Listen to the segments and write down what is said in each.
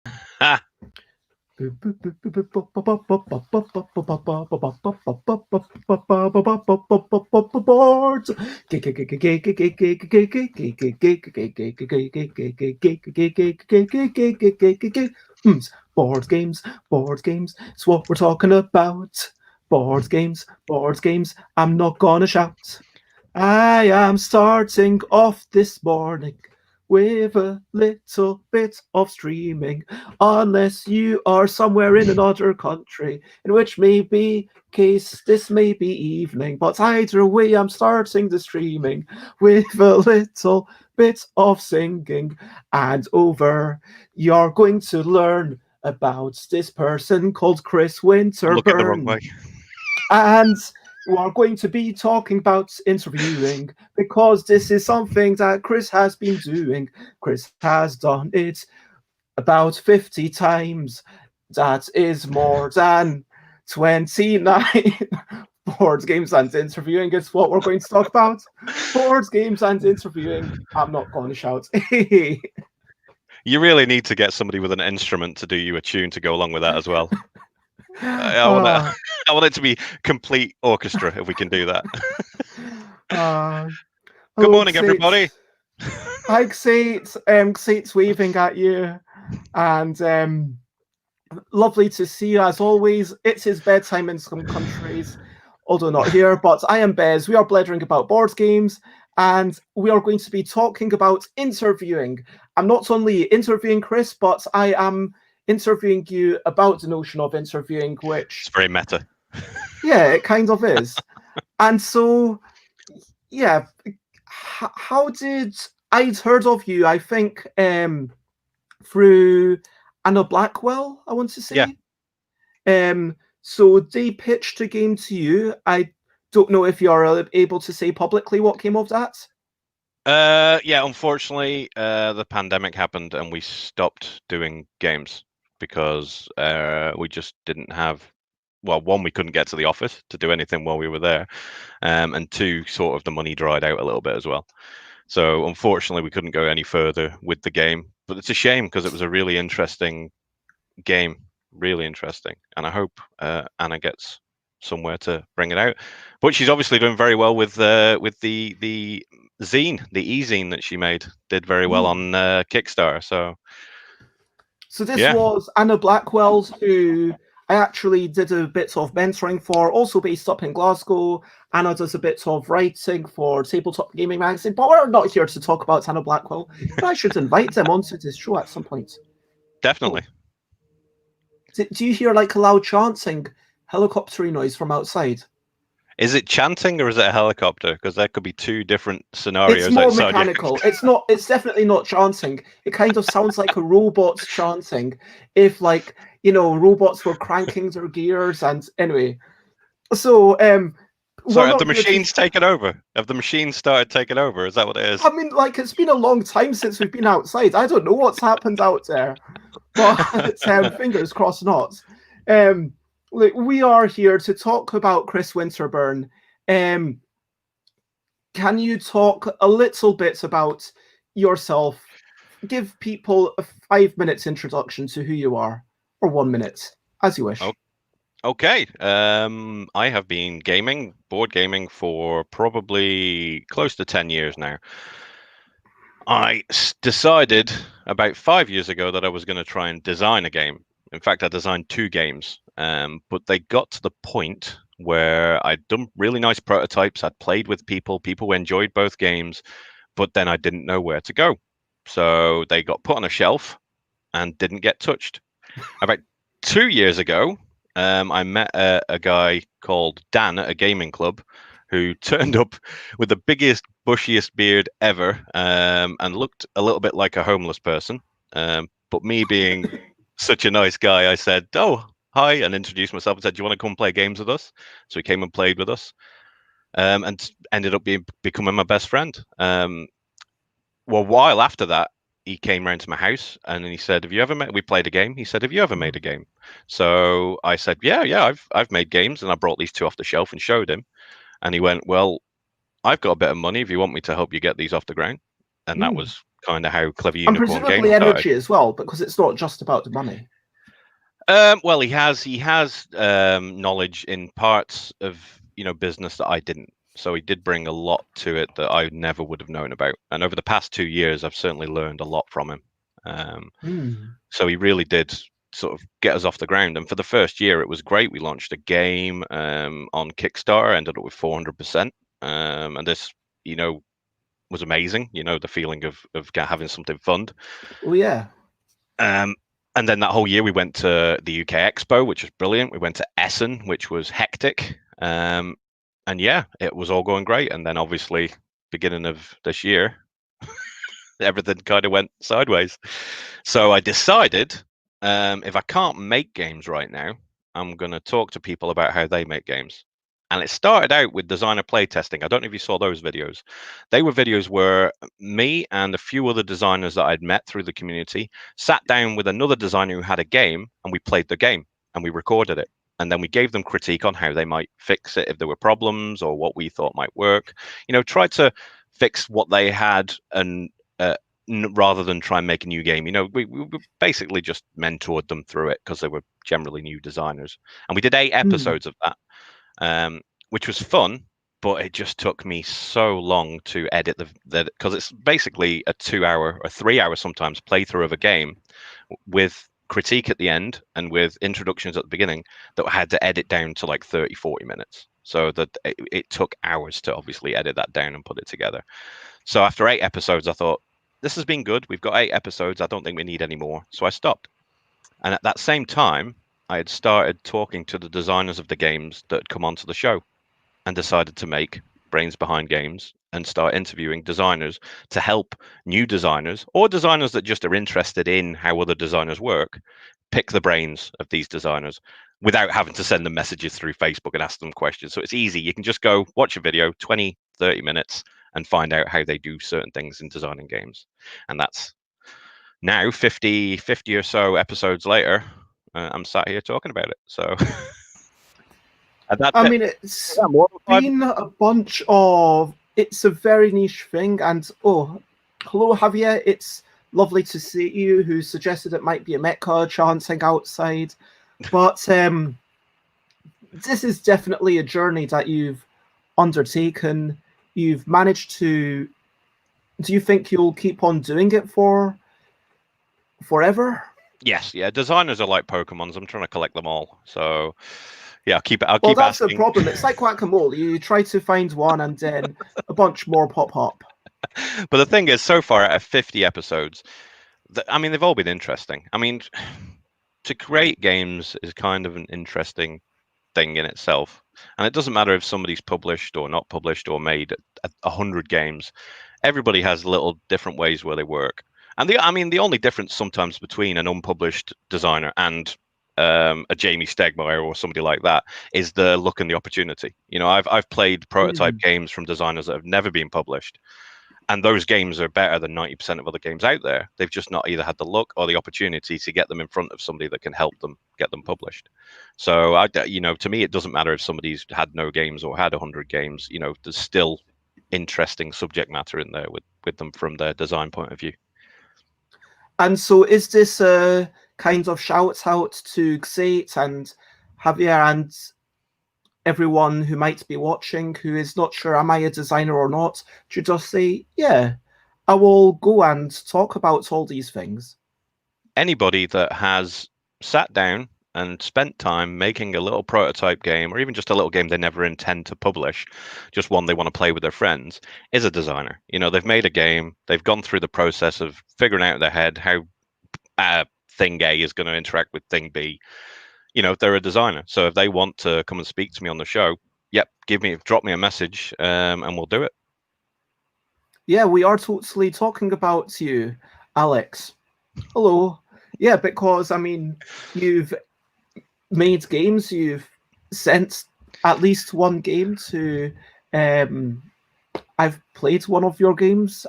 Ah, Board games, board games, it's what we're talking about. Board games, I'm not gonna shout. I am starting off this morning with a little bit of streaming, unless you are somewhere in another country, in which may be case this may be evening. But either way, I'm starting the streaming with a little bit of singing, and over you're going to learn about this person called Chris I'm looking the wrong Winterburn. way. And we are going to be talking about interviewing because this is something that Chris has been doing. Chris has done it about 50 times. That is more than 29 board games and interviewing is what we're going to talk about. Board games and interviewing. I'm not going to shout. You really need to get somebody with an instrument to do you a tune to go along with that as well. I want to. uh, I want it to be complete orchestra if we can do that. uh, Good oh, morning, everybody. Xate's waving at you, and lovely to see you as always. It's his bedtime in some countries, although not here. But I am Bez. We are blethering about board games, and we are going to be talking about interviewing. I'm not only interviewing Chris, but I am interviewing you about the notion of interviewing, It's which, very meta. yeah, it kind of is. And so, yeah, how did I'd heard of you? I think through Anna Blackwell, I want to Yeah. say. So they pitched a game to you. I don't know if you're able to say publicly what came of that. Yeah. Unfortunately, the pandemic happened and we stopped doing games because we just didn't have. Well, one, we couldn't get to the office to do anything while we were there, and two, sort of the money dried out a little bit as well. So unfortunately, we couldn't go any further with the game. But it's a shame because it was a really interesting game, really interesting, and I hope Anna gets somewhere to bring it out. But she's obviously doing very well with the zine, the e-zine that she made. Did very well on Kickstarter. So this Yeah, was Anna Blackwell's, who I actually did a bit of mentoring for, also based up in Glasgow. Anna does a bit of writing for Tabletop Gaming Magazine, but we're not here to talk about Anna Blackwell. But I should invite them onto this show at some point. definitely. Oh, do you hear like a loud chanting, helicopter noise from outside? Is it chanting or is it a helicopter? Because there could be two different It's scenarios more outside your mechanical. It's not. It's definitely not chanting. It kind of sounds like a robot chanting. If like robots were cranking their gears. And anyway, so we're Sorry, have the not here to. machines taken over? Have the machines started taking over? Is that what it is? I mean, like it's been a long time since we've been outside. I don't know what's happened out there, but fingers crossed not. Look, we are here to talk about Chris Winterburn. Um, can you talk a little bit about yourself? Give people a 5 minutes introduction to who you are, or 1 minute, as you wish. Okay. I have been board gaming for probably close to 10 years now. I decided about 5 years ago that I was going to try and design a game. In fact, I designed two games, but they got to the point where I'd done really nice prototypes. I'd played with people. People enjoyed both games, but then I didn't know where to go. So they got put on a shelf and didn't get touched. About 2 years ago, I met a guy called Dan at a gaming club who turned up with the biggest, bushiest beard ever and looked a little bit like a homeless person. But me being such a nice guy, I said, "Oh, hi," and introduced myself and said, "Do you want to come play games with us?" So he came and played with us and ended up becoming my best friend. Well, a while after that, he came round to my house and he said, "Have you ever made?" We played a game. He said, "Have you ever made a game?" So I said, "Yeah, I've made games," and I brought these two off the shelf and showed him. And he went, "Well, I've got a bit of money if you want me to help you get these off the ground." And that Hmm. was kind of how Clever And Unicorn presumably Games started. energy as well, because it's not just about the money. Well, he has knowledge in parts of business that I didn't. So he did bring a lot to it that I never would have known about. And over the past 2 years, I've certainly learned a lot from him. So he really did sort of get us off the ground. And for the first year, it was great. We launched a game on Kickstarter, ended up with 400%. And this, was amazing. The feeling of having something fun. Oh yeah. And then that whole year we went to the UK Expo, which was brilliant. We went to Essen, which was hectic. And yeah, it was all going great. And then obviously, beginning of this year, everything kind of went sideways. So I decided if I can't make games right now, I'm going to talk to people about how they make games. And it started out with designer playtesting. I don't know if you saw those videos. They were videos where me and a few other designers that I'd met through the community sat down with another designer who had a game, and we played the game and we recorded it. And then we gave them critique on how they might fix it if there were problems or what we thought might work. Tried to fix what they had and rather than try and make a new game. We basically just mentored them through it because they were generally new designers. And we did 8 episodes of that. Which was fun, but it just took me so long to edit because it's basically a 2-hour or 3-hour sometimes playthrough of a game with critique at the end and with introductions at the beginning that I had to edit down to like 30-40 minutes. So that it took hours to obviously edit that down and put it together. So after 8 episodes, I thought, this has been good. We've got 8 episodes. I don't think we need any more. So I stopped. And at that same time, I had started talking to the designers of the games that had come onto the show and decided to make Brains Behind Games and start interviewing designers to help new designers or designers that just are interested in how other designers work, pick the brains of these designers without having to send them messages through Facebook and ask them questions. So it's easy. You can just go watch a video, 20, 30 minutes, and find out how they do certain things in designing games. And that's now 50 or so episodes later. I'm sat here talking about it. So, I mean, it's been a bunch of. It's a very niche thing, and hello Javier. It's lovely to see you. Who suggested it might be a mecha chanting outside, but this is definitely a journey that you've undertaken. You've managed to. Do you think you'll keep on doing it for forever? Yes, yeah. Designers are like Pokemons. I'm trying to collect them all. So, yeah, I'll keep Well, that's asking. the problem. It's like whack-a-mole. You try to find one, and then a bunch more pop up. But the thing is, so far out of 50 episodes, they've all been interesting. I mean, to create games is kind of an interesting thing in itself, and it doesn't matter if somebody's published or not published or made 100 games. Everybody has little different ways where they work. And the only difference sometimes between an unpublished designer and a Jamie Stegmaier or somebody like that is the look and the opportunity. I've played prototype games from designers that have never been published, and those games are better than 90% of other games out there. They've just not either had the luck or the opportunity to get them in front of somebody that can help them get them published. So, to me, it doesn't matter if somebody's had no games or had 100 games. There's still interesting subject matter in there with them from their design point of view. And so is this a kind of shout out to Xate and Javier and everyone who might be watching who is not sure, am I a designer or not, to just say, yeah, I will go and talk about all these things? Anybody that has sat down and spent time making a little prototype game, or even just a little game they never intend to publish, just one they want to play with their friends, is a designer. They've made a game, they've gone through the process of figuring out in their head how thing A is going to interact with thing B. They're a designer. So if they want to come and speak to me on the show, drop me a message, and we'll do it. Yeah, we are totally talking about you, Alex. Hello. Yeah, because you've made games, you've sent at least one game to I've played one of your games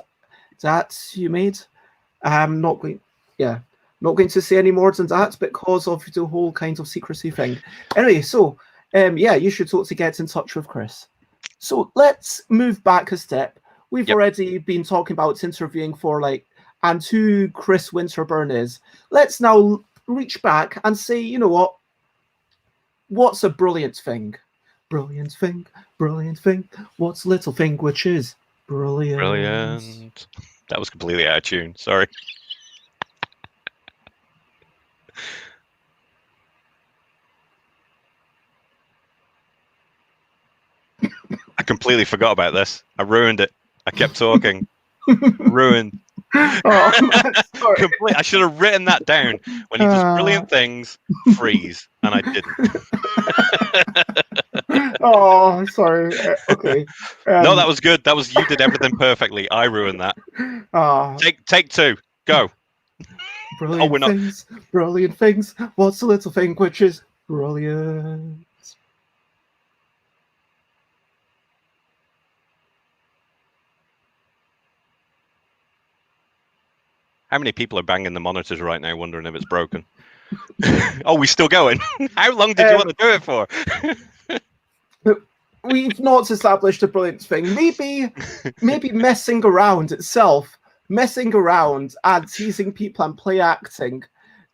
that you made. I'm not going to say any more than that because of the whole kind of secrecy thing. Anyway, so you should totally get in touch with Chris. So let's move back a step. We've already been talking about interviewing for like and who Chris Winterburn is, let's now reach back and say, you know what? What's a brilliant thing? Brilliant thing, brilliant thing. What's a little thing which is brilliant? Brilliant. That was completely out of tune. Sorry. I completely forgot about this. I ruined it. I kept talking. Ruined. Oh, man, sorry. I should have written that down. When he does brilliant things, freeze, and I didn't. Oh, sorry. Okay. No, that was good. That was, you did everything perfectly. I ruined that. Take two. Go. Brilliant things. Brilliant things. What's the little thing which is brilliant? How many people are banging the monitors right now, wondering if it's broken? Oh, we still going? How long did you want to do it for? We've not established a brilliant thing. Maybe messing around itself, messing around and teasing people and play acting.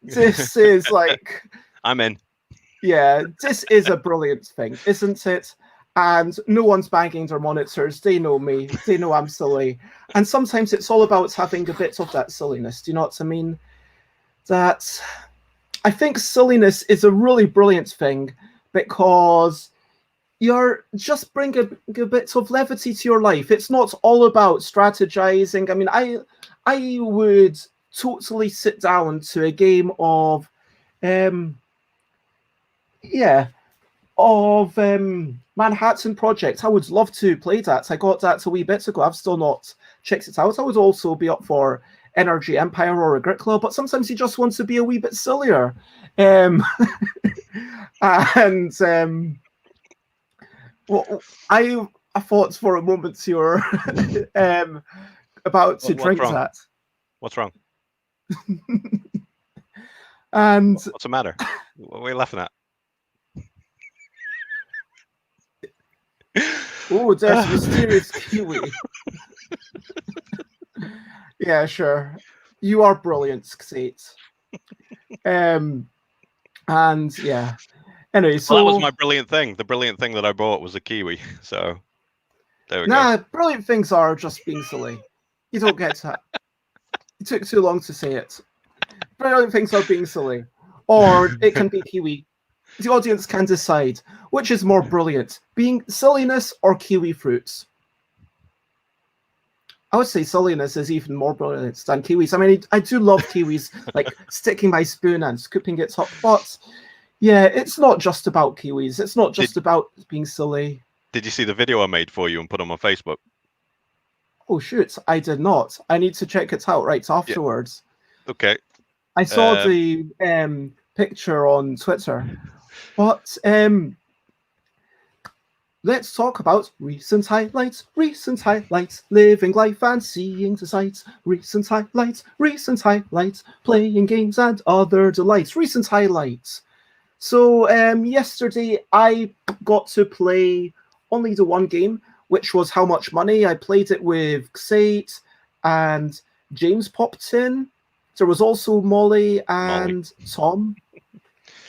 This is like, I'm in. Yeah, this is a brilliant thing, isn't it? And no one's banging their monitors. They know me. They know I'm silly. And sometimes it's all about having a bit of that silliness. Do you know what I mean? I think silliness is a really brilliant thing because you're just bring a bit of levity to your life. It's not all about strategizing. I mean, I would totally sit down to a game of Manhattan Project. I would love to play that. I got that a wee bit ago. I've still not checked it out. I would also be up for Energy Empire or Agricola, but sometimes you just want to be a wee bit sillier. Well, I thought for a moment you were about to drink that. What's wrong? And what's the matter? What are you laughing at? Oh, there's mysterious Kiwi. Yeah, sure. You are brilliant, Xate. And yeah. Anyway, so that was my brilliant thing. The brilliant thing that I bought was a Kiwi. So there we go. Brilliant things are just being silly. You don't get that. It took too long to say it. Brilliant things are being silly. Or it can be Kiwi. The audience can decide which is more brilliant, being silliness or kiwi fruits. I would say silliness is even more brilliant than kiwis. I mean, I do love kiwis, like sticking my spoon and scooping it up. But yeah, it's not just about kiwis. It's not just about being silly. Did you see the video I made for you and put on my Facebook? Oh, shoot. I did not. I need to check it out right afterwards. Yeah. Okay. I saw the picture on Twitter. But let's talk about recent highlights, living life and seeing the sights, recent highlights, playing games and other delights, recent highlights. So yesterday I got to play only the one game, which was How Much Money. I played it with Xate and James popped in. There was also Molly and Tom.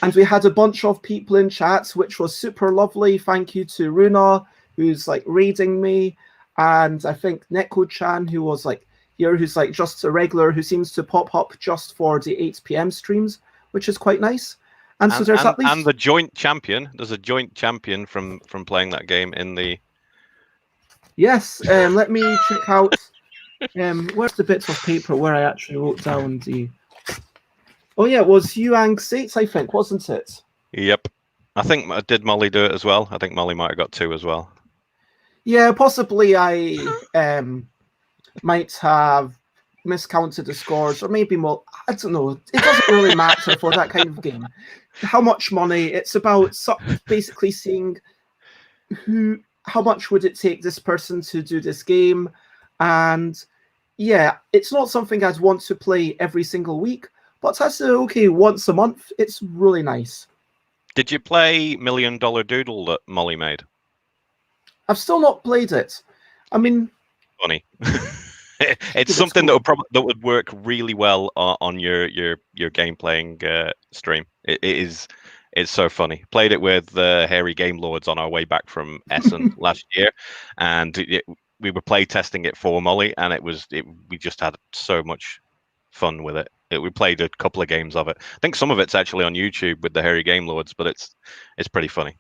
And we had a bunch of people in chats, which was super lovely. Thank you to Runa, who's like raiding me. And I think Neko-chan, who was like here, who's like just a regular, who seems to pop up just for the 8 p.m. streams, which is quite nice. And so there's at least... And the joint champion. There's a joint champion from playing that game in the... Yes, let me check out... where's the bits of paper where I actually wrote down the... Oh, yeah, it was Yuang Xate, I think, wasn't it? Yep. I think, did Molly do it as well? I think Molly might have got 2 as well. Yeah, possibly I might have miscounted the scores, or maybe more. I don't know. It doesn't really matter for that kind of game. How much money? It's about basically seeing how much would it take this person to do this game. And yeah, it's not something I'd want to play every single week. But that's okay, once a month, it's really nice. Did you play $1 Million Doodle that Molly made? I've still not played it. I mean... Funny. It's something that would work really well on your game playing stream. It's so funny. Played it with Hairy Game Lords on our way back from Essen last year, and we were play testing it for Molly, and we just had so much fun with it. We played a couple of games of it. I think some of it's actually on YouTube with the Hairy Game Lords, but it's pretty funny.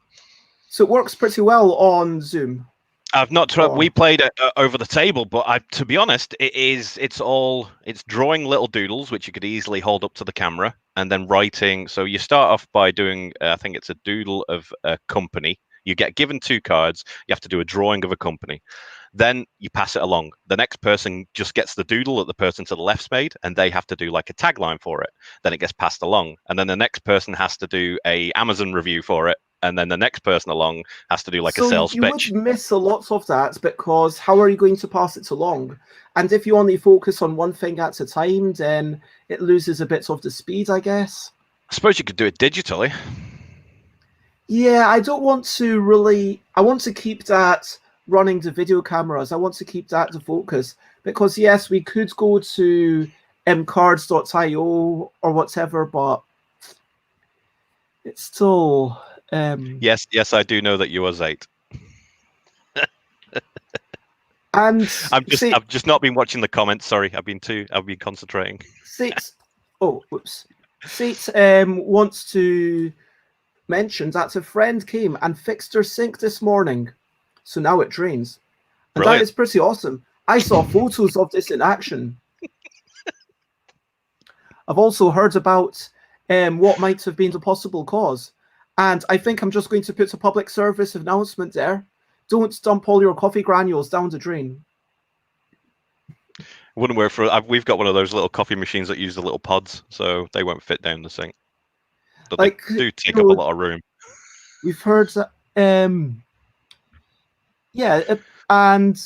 So it works pretty well on Zoom. I've not tried. We played it over the table, but to be honest, it's drawing little doodles which you could easily hold up to the camera, and then writing. So you start off by doing, I think it's a doodle of a company. You get given 2 cards. You have to do a drawing of a company. Then you pass it along. The next person just gets the doodle that the person to the left's made, and they have to do like a tagline for it. Then it gets passed along, and then the next person has to do a Amazon review for it. And then the next person along has to do like a sales pitch. You would miss a lot of that, because how are you going to pass it along? And if you only focus on one thing at a time, then it loses a bit of the speed, I guess. I suppose you could do it digitally. Yeah, I don't want to really... I want to keep that running the video cameras. I want to keep that the focus. Because, yes, we could go to cards.io or whatever, but it's still... Yes, I do know that you are Zate. And I've just not been watching the comments. Sorry, I've been concentrating. Zate wants to mention that a friend came and fixed her sink this morning, so now it drains. And Brilliant. That is pretty awesome. I saw photos of this in action. I've also heard about what might have been the possible cause. And I think I'm just going to put a public service announcement there. Don't dump all your coffee granules down the drain. Wouldn't work for... We've got one of those little coffee machines that use the little pods, so they won't fit down the sink. But they do take up a lot of room. We've heard that... and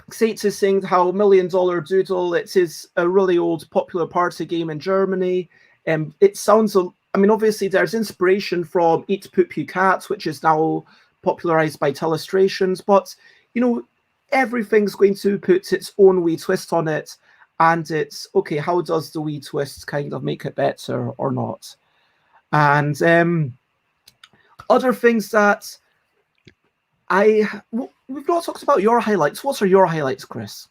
Sates is saying how $1 Million Doodle, it is a really old popular party game in Germany. It sounds... I mean, obviously, there's inspiration from Eat Poop You Cat, which is now popularized by Telestrations. But, everything's going to put its own wee twist on it. And it's, okay, how does the wee twist kind of make it better or not? And other things that we've not talked about your highlights. What are your highlights, Chris?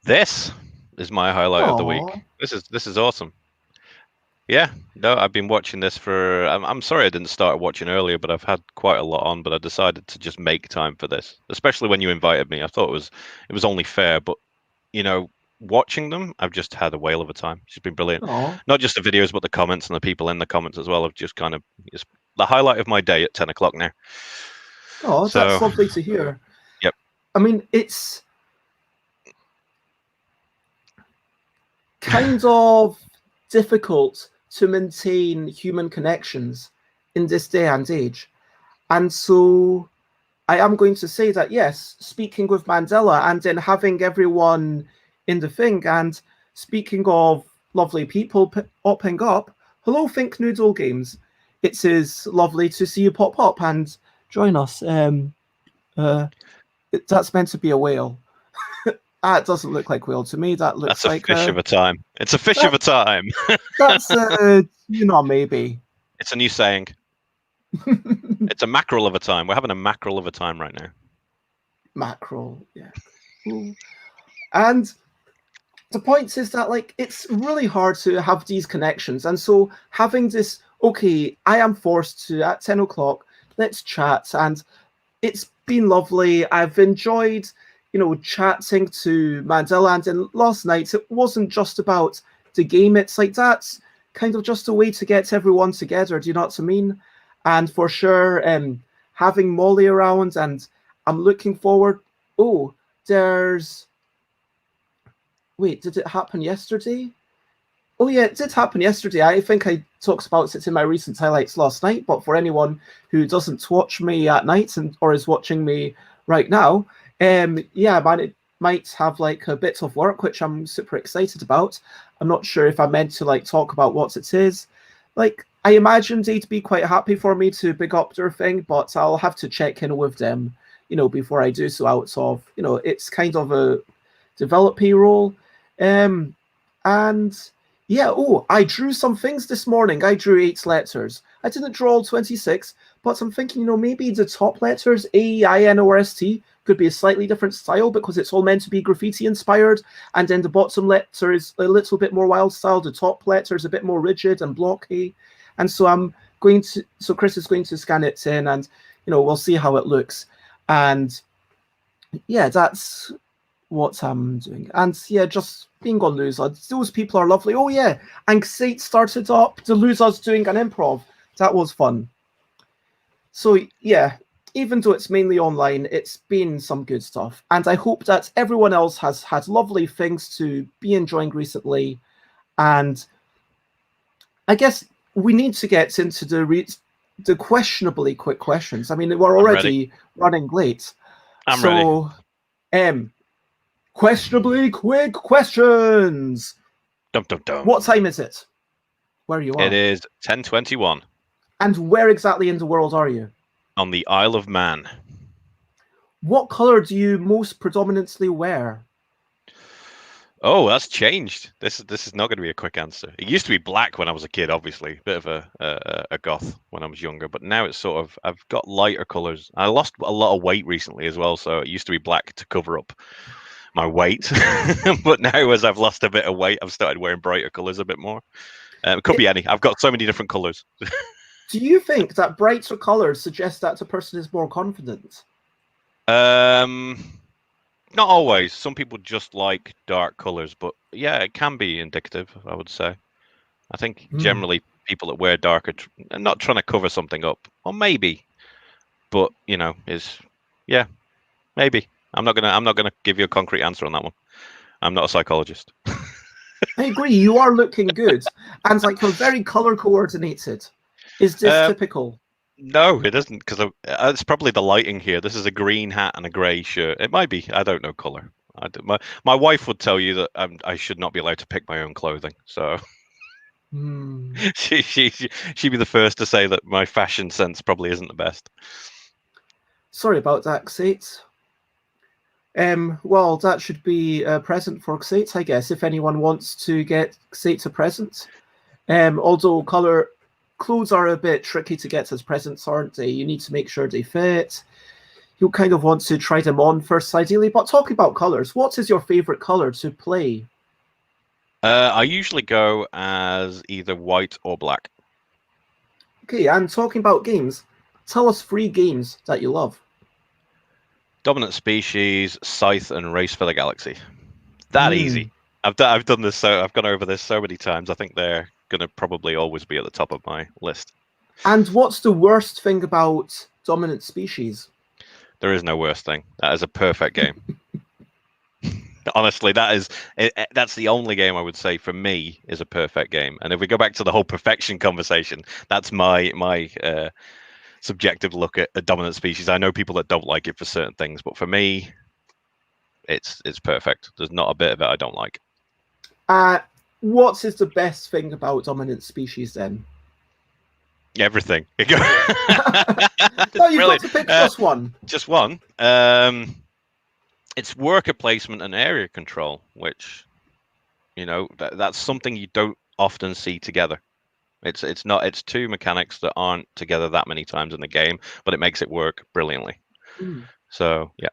This is my highlight of the week. This is awesome. Yeah, no, I've been watching this for... I'm sorry I didn't start watching earlier, but I've had quite a lot on, but I decided to just make time for this, especially when you invited me. I thought it was only fair, but, watching them, I've just had a whale of a time. It's been brilliant. Aww. Not just the videos, but the comments and the people in the comments as well. Have just kind of... It's the highlight of my day at 10 o'clock now. Oh, that's lovely to hear. Yep. I mean, it's kind of difficult to maintain human connections in this day and age. And so I am going to say that, yes, speaking with Mandela and then having everyone in the thing, and speaking of lovely people popping up, hello, Think Noodle Games. It is lovely to see you pop up and join us. That's meant to be a whale. That doesn't look like whale to me. That looks like a fish of a time. It's a fish of a time. That's maybe. It's a new saying. It's a mackerel of a time. We're having a mackerel of a time right now. Mackerel, yeah. Ooh. And the point is that, it's really hard to have these connections. And so having this, okay, I am forced to, at 10 o'clock, let's chat. And it's been lovely. I've enjoyed, chatting to Mandela. And then last night, it wasn't just about the game. It's that's kind of just a way to get everyone together. Do you know what I mean? And for sure, having Molly around, and I'm looking forward. Oh, wait, did it happen yesterday? Oh yeah, it did happen yesterday. I think I talked about it in my recent highlights last night, but for anyone who doesn't watch me at night or is watching me right now, yeah, man, it might have a bit of work, which I'm super excited about. I'm not sure if I meant to talk about what it is. I imagine they'd be quite happy for me to big up their thing, but I'll have to check in with them, before I do so, out of, it's kind of a develop payroll. And yeah, I drew some things this morning. I drew 8 letters. I didn't draw all 26, but I'm thinking, maybe the top letters, A-E-I-N-O-R-S-T, could be a slightly different style because it's all meant to be graffiti inspired. And then the bottom letter is a little bit more wild style. The top letter is a bit more rigid and blocky. And so Chris is going to scan it in, and, we'll see how it looks. And yeah, that's what I'm doing. And yeah, just being on Loser. Those people are lovely. Oh yeah, and Xate started up the Losers doing an improv. That was fun. So yeah, even though it's mainly online, it's been some good stuff. And I hope that everyone else has had lovely things to be enjoying recently. And I guess we need to get into the questionably quick questions. I mean, we're already running late. I'm ready. Questionably quick questions. Dum, dum, dum. What time is it? Where you are? It is 10:21. And where exactly in the world are you? On the Isle of Man. What color do you most predominantly wear? Oh, that's changed. This is not going to be a quick answer. It used to be black when I was a kid, obviously, bit of a goth when I was younger. But now it's sort of, I've got lighter colors. I lost a lot of weight recently as well, so it used to be black to cover up my weight. But now, as I've lost a bit of weight, I've started wearing brighter colors a bit more. It could be any. I've got so many different colors. Do you think that brighter colors suggest that a person is more confident? Not always. Some people just like dark colors, but yeah, it can be indicative, I would say. I think generally people that wear dark are not trying to cover something up, or maybe, but maybe. I'm not gonna give you a concrete answer on that one. I'm not a psychologist. I agree. You are looking good, and you're very color coordinated. Is this typical? No, it isn't, because it's probably the lighting here. This is a green hat and a grey shirt. It might be. I don't know color. My wife would tell you that I should not be allowed to pick my own clothing. So she'd be the first to say that my fashion sense probably isn't the best. Sorry about that, Xate. Well, that should be a present for Xate, I guess, if anyone wants to get Xate a present. Although clothes are a bit tricky to get as presents, aren't they? You need to make sure they fit. You'll kind of want to try them on first, ideally. But talking about colors, what is your favorite color to play? I usually go as either white or black. Okay, and talking about games, tell us 3 games that you love. Dominant Species, Scythe, and Race for the Galaxy. That easy. I've done this, so I've gone over this so many times. I think they're gonna probably always be at the top of my list. And what's the worst thing about Dominant Species? There is no worst thing. That is a perfect game. Honestly, that's the only game I would say for me is a perfect game. And if we go back to the whole perfection conversation, that's my subjective look at a Dominant Species. I know people that don't like it for certain things, but for me, it's perfect. There's not a bit of it I don't like. What is the best thing about Dominant Species then? Everything. No, you've got to pick just one. Just one. It's worker placement and area control, which, that's something you don't often see together. It's 2 mechanics that aren't together that many times in the game, but it makes it work brilliantly. So yeah.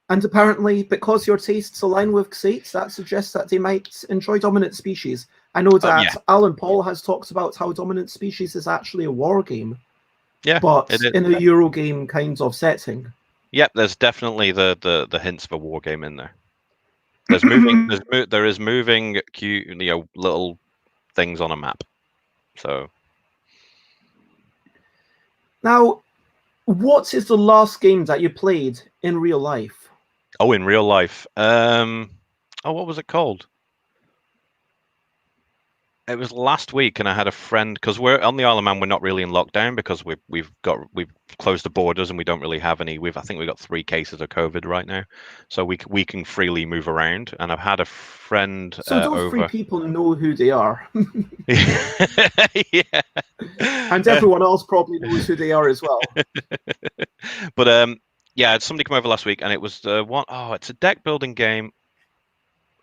And apparently, because your tastes align with Xate, that suggests that they might enjoy Dominant Species. I know that Alan Paul has talked about how Dominant Species is actually a war game. Yeah, but in a Euro game kind of setting. Yep, there's definitely the hints of a war game in there. There's moving. There is moving little things on a map. So now, what is the last game that you played in real life? Oh, in real life. What was it called? It was last week, and I had a friend, because we're on the Isle of Man. We're not really in lockdown because we've closed the borders and we don't really have any. I think we've got 3 cases of COVID right now, so we can freely move around. And I've had a friend. So those 3 people know who they are. Yeah. And everyone else probably knows who they are as well. But yeah, somebody came over last week, and it was it's a deck building game.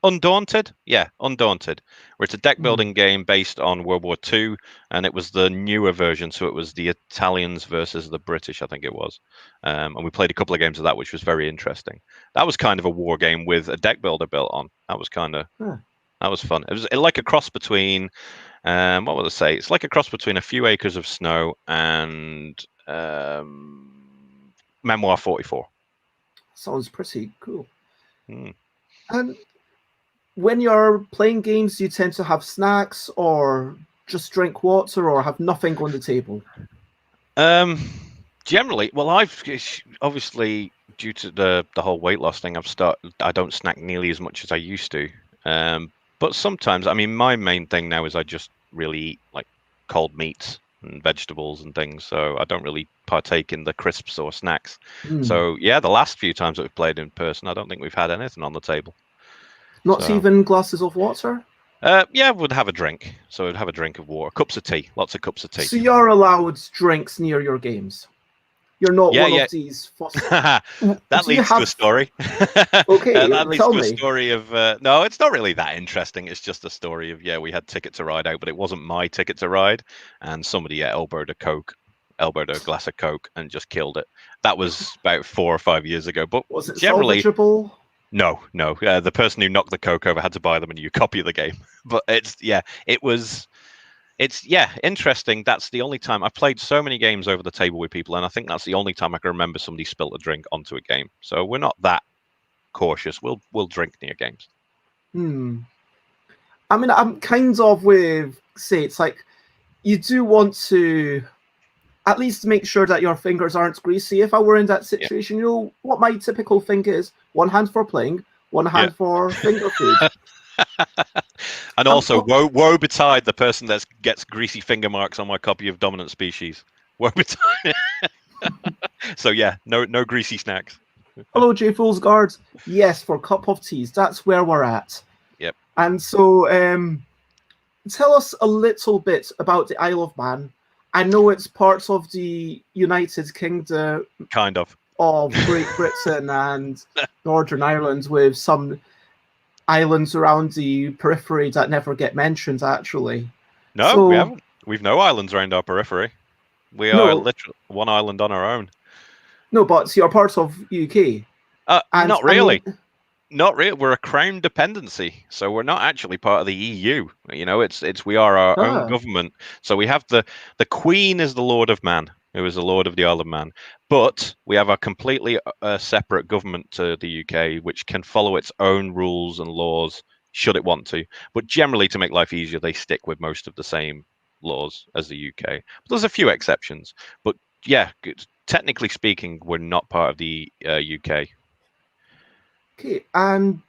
Undaunted? Yeah, Undaunted. Where it's a deck building game based on World War II, and it was the newer version, so it was the Italians versus the British, I think it was. And we played a couple of games of that, which was very interesting. That was kind of a war game with a deck builder built on. That was that was fun. It was like a cross between, what would I say? It's like a cross between A Few Acres of Snow and Memoir 44. Sounds pretty cool. Hmm. And when you're playing games, do you tend to have snacks or just drink water or have nothing on the table? Generally, well, I've obviously due to the whole weight loss thing, I don't snack nearly as much as I used to. But sometimes, I mean, my main thing now is I just really eat like cold meats and vegetables and things, so I don't really partake in the crisps or snacks. So yeah, the last few times that we've played in person, I don't think we've had anything on the table. Not even glasses of water? Yeah, we'd have a drink. So we'd have a drink of water, cups of tea, lots of cups of tea. So you're allowed drinks near your games. You're not one of these. That leads to a story. Okay, that leads tell to a me. story of no, it's not really that interesting. It's just a story of we had Ticket to Ride out, but it wasn't my Ticket to Ride, and somebody elbowed a glass of Coke, and just killed it. That was about 4 or 5 years ago. But was it generally, salvageable? No. The person who knocked the Coke over had to buy them a new copy of the game. But it's interesting. That's the only time I've played so many games over the table with people, and I think that's the only time I can remember somebody spilt a drink onto a game. So we're not that cautious. We'll drink near games. I mean, I'm kind of with it's like you do want to at least make sure that your fingers aren't greasy. If I were in that situation, you know what my typical thing is: one hand for playing, one hand for finger food. And also, woe betide the person that gets greasy finger marks on my copy of Dominant Species. Woe betide. So yeah, no greasy snacks. Hello, J Fool's Guards. Yes, for cup of teas. That's where we're at. Yep. And so, tell us a little bit about the Isle of Man. I know it's part of the United Kingdom, kind of Great Britain and Northern Ireland, with some islands around the periphery that never get mentioned, actually. No, we haven't. We've no islands around our periphery. We are literally one island on our own. No, but you're part of UK. Not really. I mean, not really. We're a crown dependency, so we're not actually part of the EU. You know, we are our own government. So we have the Queen is the Lord of Man, who is the Lord of the Isle of Man. But we have a completely separate government to the UK, which can follow its own rules and laws should it want to. But generally, to make life easier, they stick with most of the same laws as the UK. But there's a few exceptions. But yeah, technically speaking, we're not part of the UK. Okay, and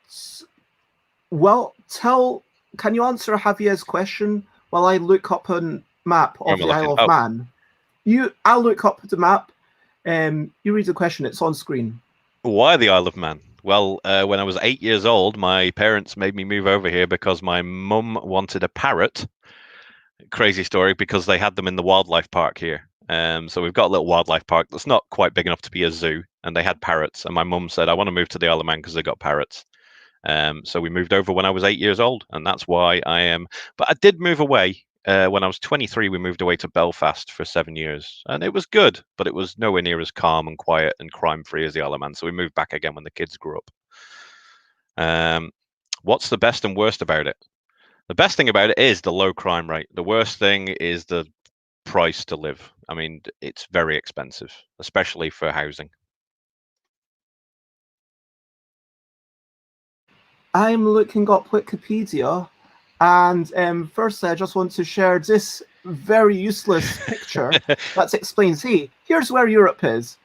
well, can you answer Javier's question while I look up a map of the Isle of Man? I'll look up the map. You read the question. It's on screen. Why the Isle of Man? Well, when I was 8 years old, my parents made me move over here because my mum wanted a parrot. Crazy story, because they had them in the wildlife park here. So we've got a little wildlife park that's not quite big enough to be a zoo, and they had parrots. And my mum said, I want to move to the Isle of Man because they got parrots. So we moved over when I was 8 years old, and that's why I am. But I did move away. When I was 23, we moved away to Belfast for 7 years, and it was good, but it was nowhere near as calm and quiet and crime-free as the Isle of Man. So we moved back again when the kids grew up. What's the best and worst about it? The best thing about it is the low crime rate. The worst thing is the price to live. I mean, it's very expensive, especially for housing. I'm looking up Wikipedia, and firstly, I just want to share this very useless picture that explains, hey, here's where Europe is.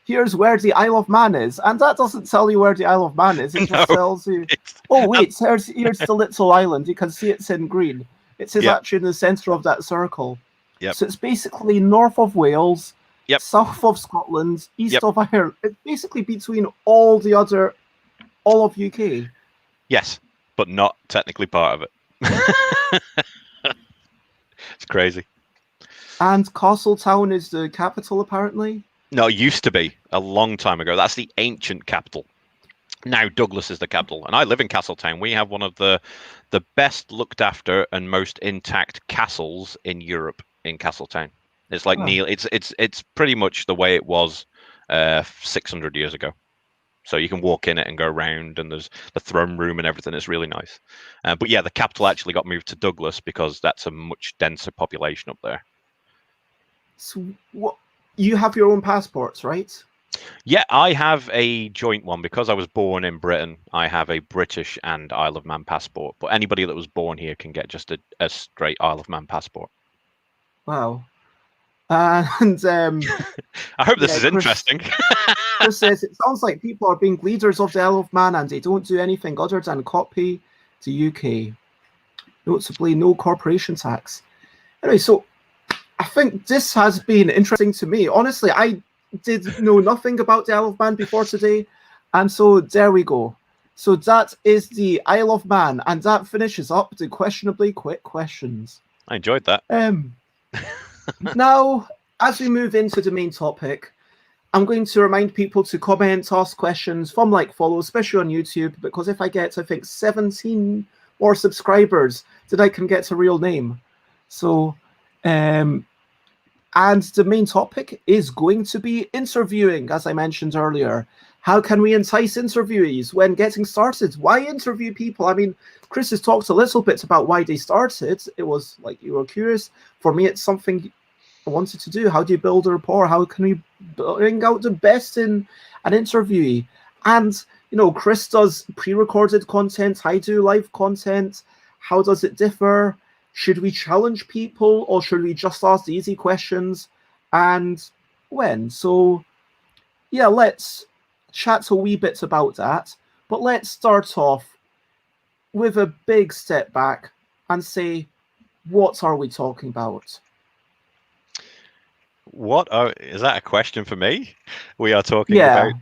Here's where the Isle of Man is. And that doesn't tell you where the Isle of Man is. It just tells you, oh, wait, here's the little island. You can see it's in green. It's actually in the center of that circle. Yep. So it's basically north of Wales, south of Scotland, east of Ireland. It's basically between all of UK. Yes, but not technically part of it. It's crazy. And Castletown is the capital, apparently? No, it used to be a long time ago. That's the ancient capital. Now Douglas is the capital, and I live in Castletown. We have one of the best looked after and most intact castles in Europe in Castletown. It's like Wow. Neil. It's pretty much the way it was 600 years ago. So you can walk in it and go around, and there's the throne room and everything. It's really nice. But yeah, the capital actually got moved to Douglas because that's a much denser population up there. So what? You have your own passports, right? Yeah, I have a joint one because I was born in Britain. I have a British and Isle of Man passport, but anybody that was born here can get just a straight Isle of Man passport. Wow. And I hope this yeah, is interesting. Chris says it sounds like people are being leaders of the Isle of Man and they don't do anything other than copy the UK. Notably, no corporation tax. Anyway, so I think this has been interesting to me. Honestly, I did know nothing about the Isle of Man before today, and so there we go. So that is the Isle of Man, and that finishes up the questionably quick questions. I enjoyed that. Now, as we move into the main topic, I'm going to remind people to comment, ask questions, thumb like, follow, especially on YouTube, because if I get, I think, 17 more subscribers, then I can get a real name. So, and the main topic is going to be interviewing, as I mentioned earlier. How can we entice interviewees when getting started? Why interview people? I mean, Chris has talked a little bit about why they started. It was like you were curious. For me, it's something I wanted to do. How do you build a rapport? How can we bring out the best in an interviewee? And, you know, Chris does pre-recorded content. I do live content. How does it differ? Should we challenge people or should we just ask the easy questions? And when? So, yeah, let's chat a wee bit about that. But let's start off with a big step back and say, what are we talking about? Is that a question for me? We are talking about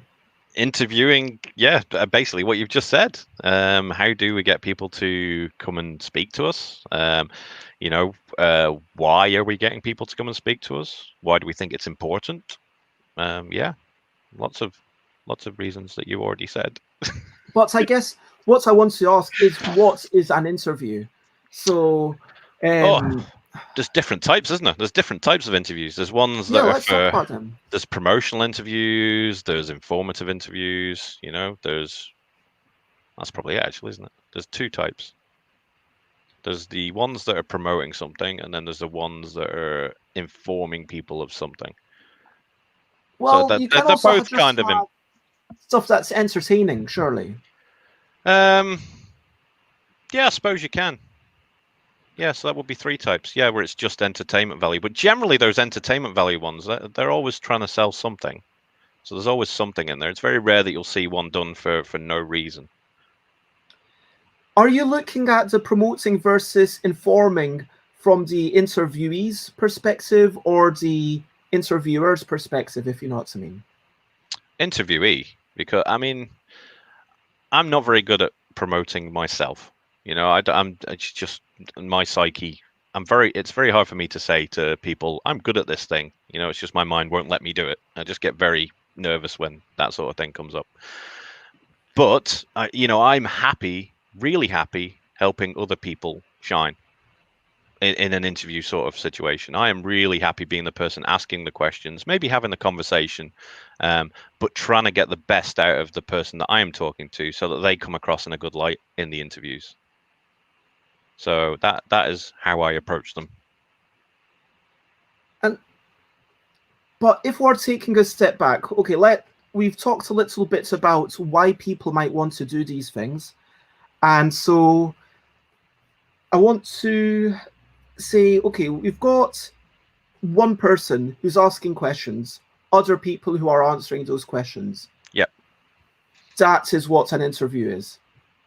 interviewing. Yeah, basically what you've just said. How do we get people to come and speak to us? Why are we getting people to come and speak to us? Why do we think it's important? Yeah, lots of reasons that you already said. But I guess what I want to ask is, what is an interview? So, there's different types, isn't there? There's different types of interviews. There's ones that are talk about them. There's promotional interviews. There's informative interviews. You know, that's probably it, actually, isn't it? There's two types. There's the ones that are promoting something, and then there's the ones that are informing people of something. Well, so you can also both kind of stuff that's entertaining, surely. Yeah, I suppose you can. Yeah, so that would be three types. Yeah, where it's just entertainment value. But generally, those entertainment value ones, they're always trying to sell something. So there's always something in there. It's very rare that you'll see one done for no reason. Are you looking at the promoting versus informing from the interviewee's perspective or the interviewer's perspective, if you know what I mean? Interviewee, because, I mean, I'm not very good at promoting myself. You know, it's just my psyche. It's very hard for me to say to people, I'm good at this thing. You know, it's just my mind won't let me do it. I just get very nervous when that sort of thing comes up. But, I'm happy, really happy, helping other people shine in an interview sort of situation. I am really happy being the person asking the questions, maybe having the conversation, but trying to get the best out of the person that I am talking to so that they come across in a good light in the interviews. So that is how I approach them. But if we're taking a step back, okay, we've talked a little bit about why people might want to do these things. And so I want to say, okay, we've got one person who's asking questions, other people who are answering those questions. Yep. That is what an interview is.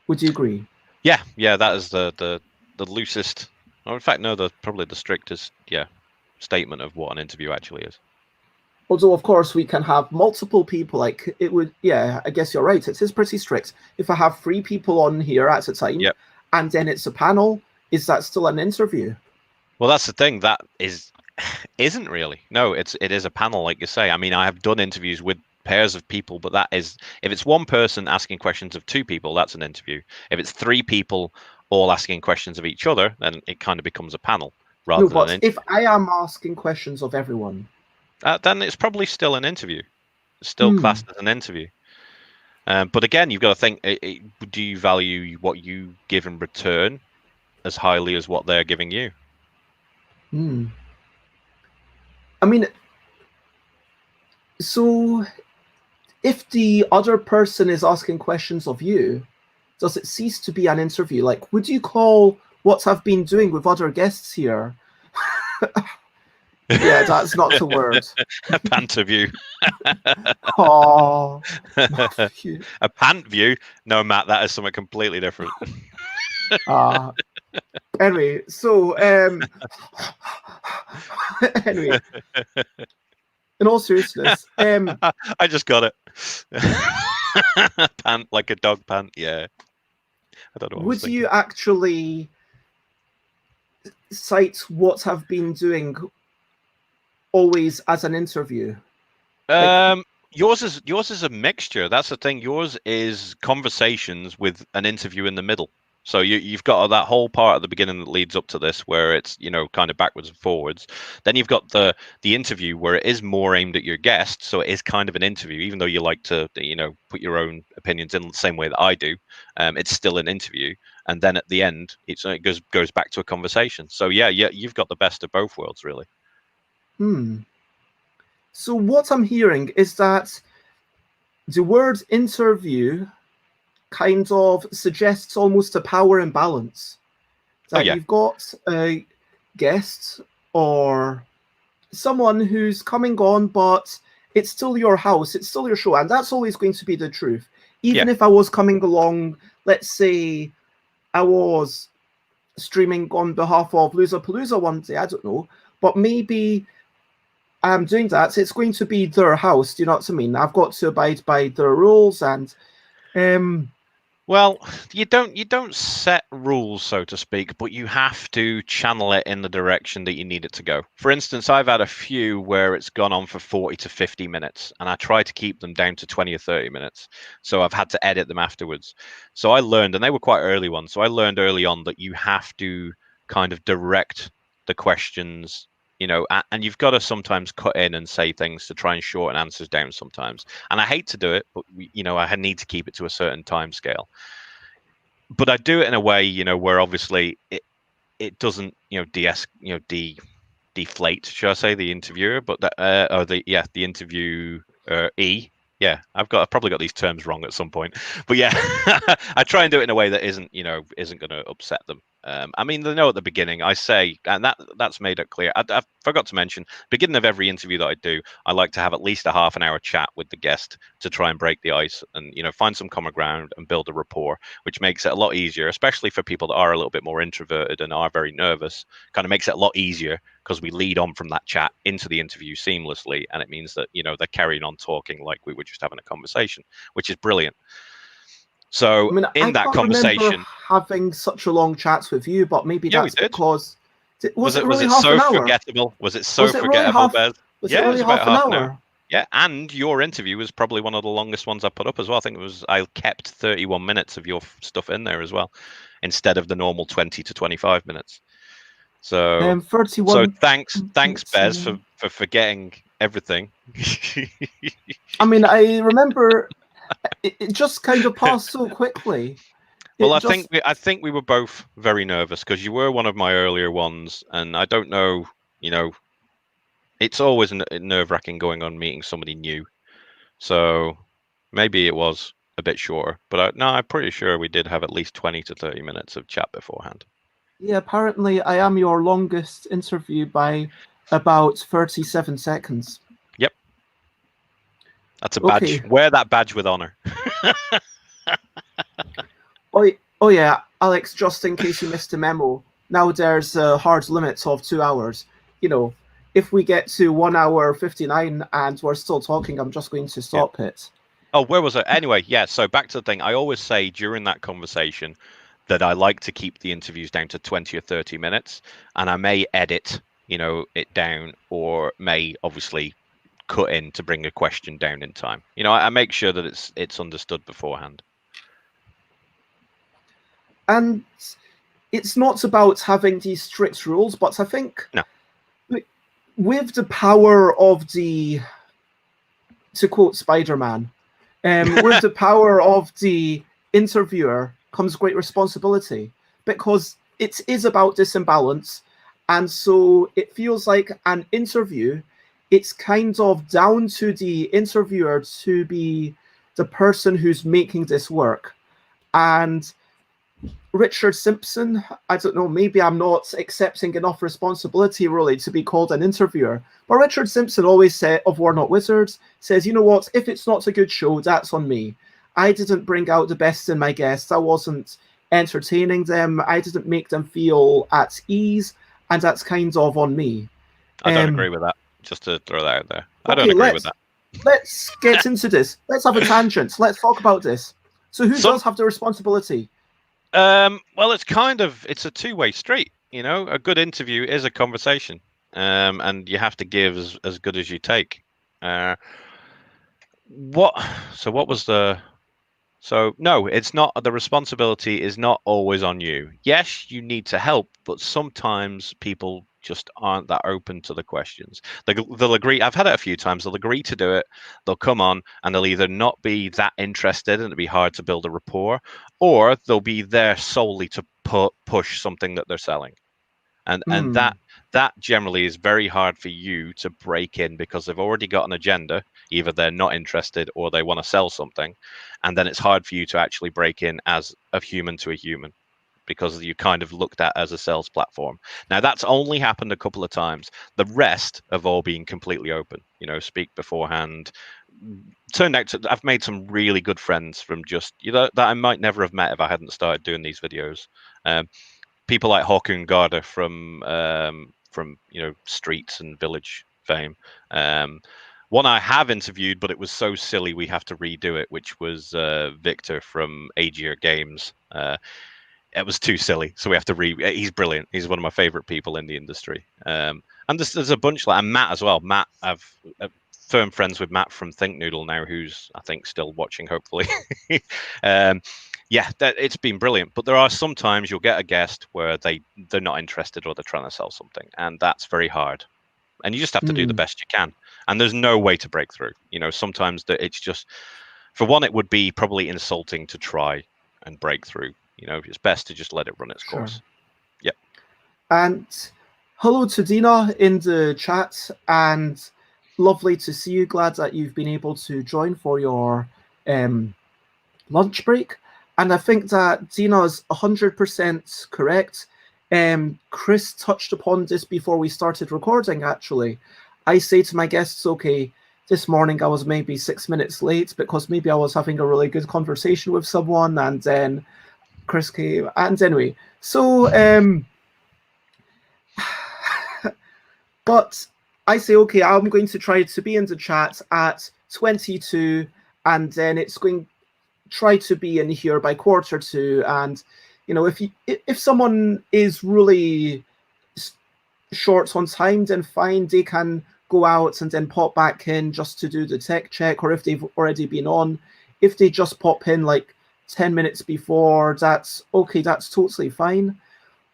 Would you agree? Yeah, that is the loosest, or in fact, no, probably the strictest, statement of what an interview actually is. Although, of course, we can have multiple people. Like it would, I guess you're right. It is pretty strict. If I have 3 people on here at a time, and then it's a panel, is that still an interview? Well, that's the thing. That isn't really. No, it is a panel, like you say. I mean, I have done interviews with pairs of people, but that is, if it's one person asking questions of two people, that's an interview. If it's three people all asking questions of each other, then it kind of becomes a panel rather No, than an but if I am asking questions of everyone, then it's probably still an interview. It's still classed as an interview. But again, you've got to think: do you value what you give in return as highly as what they're giving you? I mean, so if the other person is asking questions of you, does it cease to be an interview? Like, would you call what I've been doing with other guests here? Yeah, that's not the word. A panterview. Oh, a pant view? No, Matt, that is something completely different. Anyway, so anyway, in all seriousness, I just got it. Pant like a dog pant. Yeah. I don't know. Would you actually cite what I've been doing always as an interview? Yours is a mixture. That's the thing. Yours is conversations with an interview in the middle. So you've got that whole part at the beginning that leads up to this, where it's kind of backwards and forwards. Then you've got the interview where it is more aimed at your guest, so it is kind of an interview, even though you like to put your own opinions in the same way that I do. It's still an interview, and then at the end it goes back to a conversation. So yeah, you've got the best of both worlds, really. So what I'm hearing is that the word interview kind of suggests almost a power imbalance. That you've got a guest or someone who's coming on, but it's still your house, it's still your show, and that's always going to be the truth. Even if I was coming along, let's say I was streaming on behalf of Loserpalooza one day, I don't know, but maybe I'm doing that, it's going to be their house, do you know what I mean? I've got to abide by their rules, and well, you don't set rules, so to speak, but you have to channel it in the direction that you need it to go. For instance, I've had a few where it's gone on for 40 to 50 minutes, and I try to keep them down to 20 or 30 minutes. So I've had to edit them afterwards. So I learned, and they were quite early ones, so I learned early on that you have to kind of direct the questions, and you've got to sometimes cut in and say things to try and shorten answers down sometimes. And I hate to do it, but I need to keep it to a certain time scale. But I do it in a way, where obviously it doesn't, deflate, should I say, the interviewer, but the interviewee. Yeah, I've probably got these terms wrong at some point, but yeah, I try and do it in a way that isn't going to upset them. I mean, they know at the beginning, I say, and that's made it clear. I forgot to mention, beginning of every interview that I do, I like to have at least a half an hour chat with the guest to try and break the ice and, find some common ground and build a rapport, which makes it a lot easier, especially for people that are a little bit more introverted and are very nervous. Kind of makes it a lot easier because we lead on from that chat into the interview seamlessly. And it means that, they're carrying on talking like we were just having a conversation, which is brilliant. So in that conversation, having such a long chats with you, but maybe that's because was it so forgettable? Was it so forgettable, Bez? Yeah, it was about half an hour. Yeah, and your interview was probably one of the longest ones I put up as well. I think I kept 31 minutes of your stuff in there as well, instead of the normal 20 to 25 minutes. So 31. So thanks, Bez, for forgetting everything. I mean, I remember. It just kind of passed so quickly. Well, I think we were both very nervous because you were one of my earlier ones, and I don't know, it's always nerve-wracking going on meeting somebody new. So maybe it was a bit shorter, but I'm pretty sure we did have at least 20 to 30 minutes of chat beforehand. Yeah, apparently I am your longest interview by about 37 seconds. Yep. That's a badge. Okay. Wear that badge with honor. Oh yeah, Alex, just in case you missed a memo, now there's a hard limit of 2 hours. If we get to 1 hour 59 and we're still talking, I'm just going to stop it. Oh, where was it? Anyway, yeah, so back to the thing. I always say during that conversation that I like to keep the interviews down to 20 or 30 minutes, and I may edit, it down, or may obviously cut in to bring a question down in time. You know, I make sure that it's understood beforehand. And it's not about having these strict rules, but I think No. with the power of the, to quote Spider-Man, with the power of the interviewer comes great responsibility, because it is about this imbalance. And so it feels like an interview, it's kind of down to the interviewer to be the person who's making this work. And Richard Simpson, I don't know, maybe I'm not accepting enough responsibility really to be called an interviewer, but Richard Simpson always said, of We're Not Wizards, says, you know what, if it's not a good show, that's on me. I didn't bring out the best in my guests. I wasn't entertaining them. I didn't make them feel at ease, and that's kind of on me. I don't agree with that, just to throw that out there. I Okay, don't agree with that. Let's get into this. Let's have a tangent. Let's talk about this. So who does have the responsibility? Well, it's a two-way street. You know, a good interview is a conversation, and you have to give as good as you take. So no, it's not. The responsibility is not always on you. Yes, you need to help, but sometimes people just aren't that open to the questions. They'll agree. I've had it a few times. They'll agree to do it. They'll come on and they'll either not be that interested and it'll be hard to build a rapport, or they'll be there solely to push something that they're selling. And that generally is very hard for you to break in, because they've already got an agenda. Either they're not interested or they want to sell something, and then it's hard for you to actually break in as a human to a human, because you kind of looked at as a sales platform. Now that's only happened a couple of times. The rest have all been completely open. You know, speak beforehand. Turned out I've made some really good friends from just, you know, that I might never have met if I hadn't started doing these videos. People like Håkon Garda from you know, Streets and Village fame. One I have interviewed, but it was so silly we have to redo it, which was Victor from Aegir Games. It was too silly, so we have to he's brilliant. He's one of my favorite people in the industry. And there's a bunch like, and Matt as well. Matt, I've firm friends with Matt from Think Noodle now, who's I think still watching, hopefully. Yeah, it's been brilliant. But there are sometimes you'll get a guest where they're not interested or they're trying to sell something, and that's very hard. And you just have to do the best you can. And there's no way to break through. You know, sometimes it's just, for one, it would be probably insulting to try and break through. You know, it's best to just let it run its course. Yep. And hello to Dina in the chat, and lovely to see you. Glad that you've been able to join for your lunch break. And I think that Dina is 100% correct. Chris touched upon this before we started recording, actually. I say to my guests, okay, this morning I was maybe 6 minutes late because maybe I was having a really good conversation with someone, and then Chris came. And anyway, so, but I say, okay, I'm going to try to be in the chat at 22, and then it's going try to be in here by 1:45. And you know, if someone is really short on time, then fine, they can go out and then pop back in just to do the tech check, or if they've already been on, if they just pop in like 10 minutes before, that's okay, that's totally fine.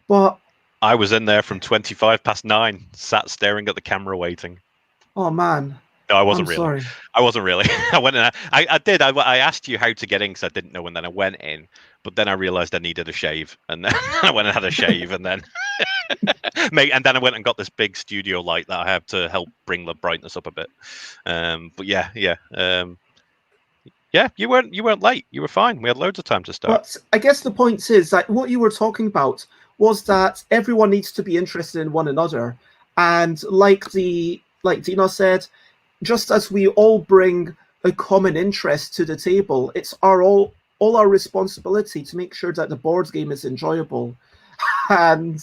But I was in there from 9:25, sat staring at the camera waiting. Oh man. No, I wasn't I'm really. sorry. I wasn't really. I went in. I did. I asked you how to get in because I didn't know, and then I went in. But then I realized I needed a shave, and then I went and had a shave, and then and then I went and got this big studio light that I have to help bring the brightness up a bit. But yeah. Yeah, you weren't late. You were fine. We had loads of time to start. But I guess the point is that what you were talking about was that everyone needs to be interested in one another, and like Dina said, just as we all bring a common interest to the table, it's all our responsibility to make sure that the board game is enjoyable. And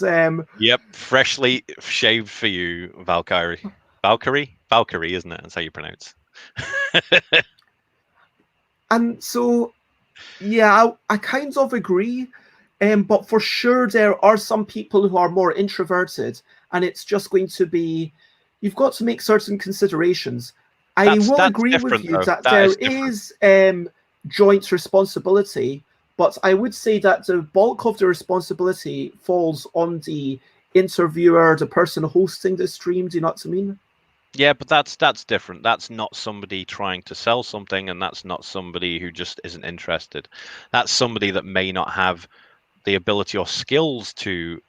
yep, freshly shaved for you, Valkyrie. Valkyrie, isn't it? That's how you pronounce. And so, yeah, I kind of agree. But for sure, there are some people who are more introverted, and it's just going to be, you've got to make certain considerations. I will That's agree with different you though. that That there is different. is joint responsibility, but I would say that the bulk of the responsibility falls on the interviewer, the person hosting the stream. Do you know what I mean? Yeah, but that's different. That's not somebody trying to sell something, and that's not somebody who just isn't interested. That's somebody that may not have the ability or skills to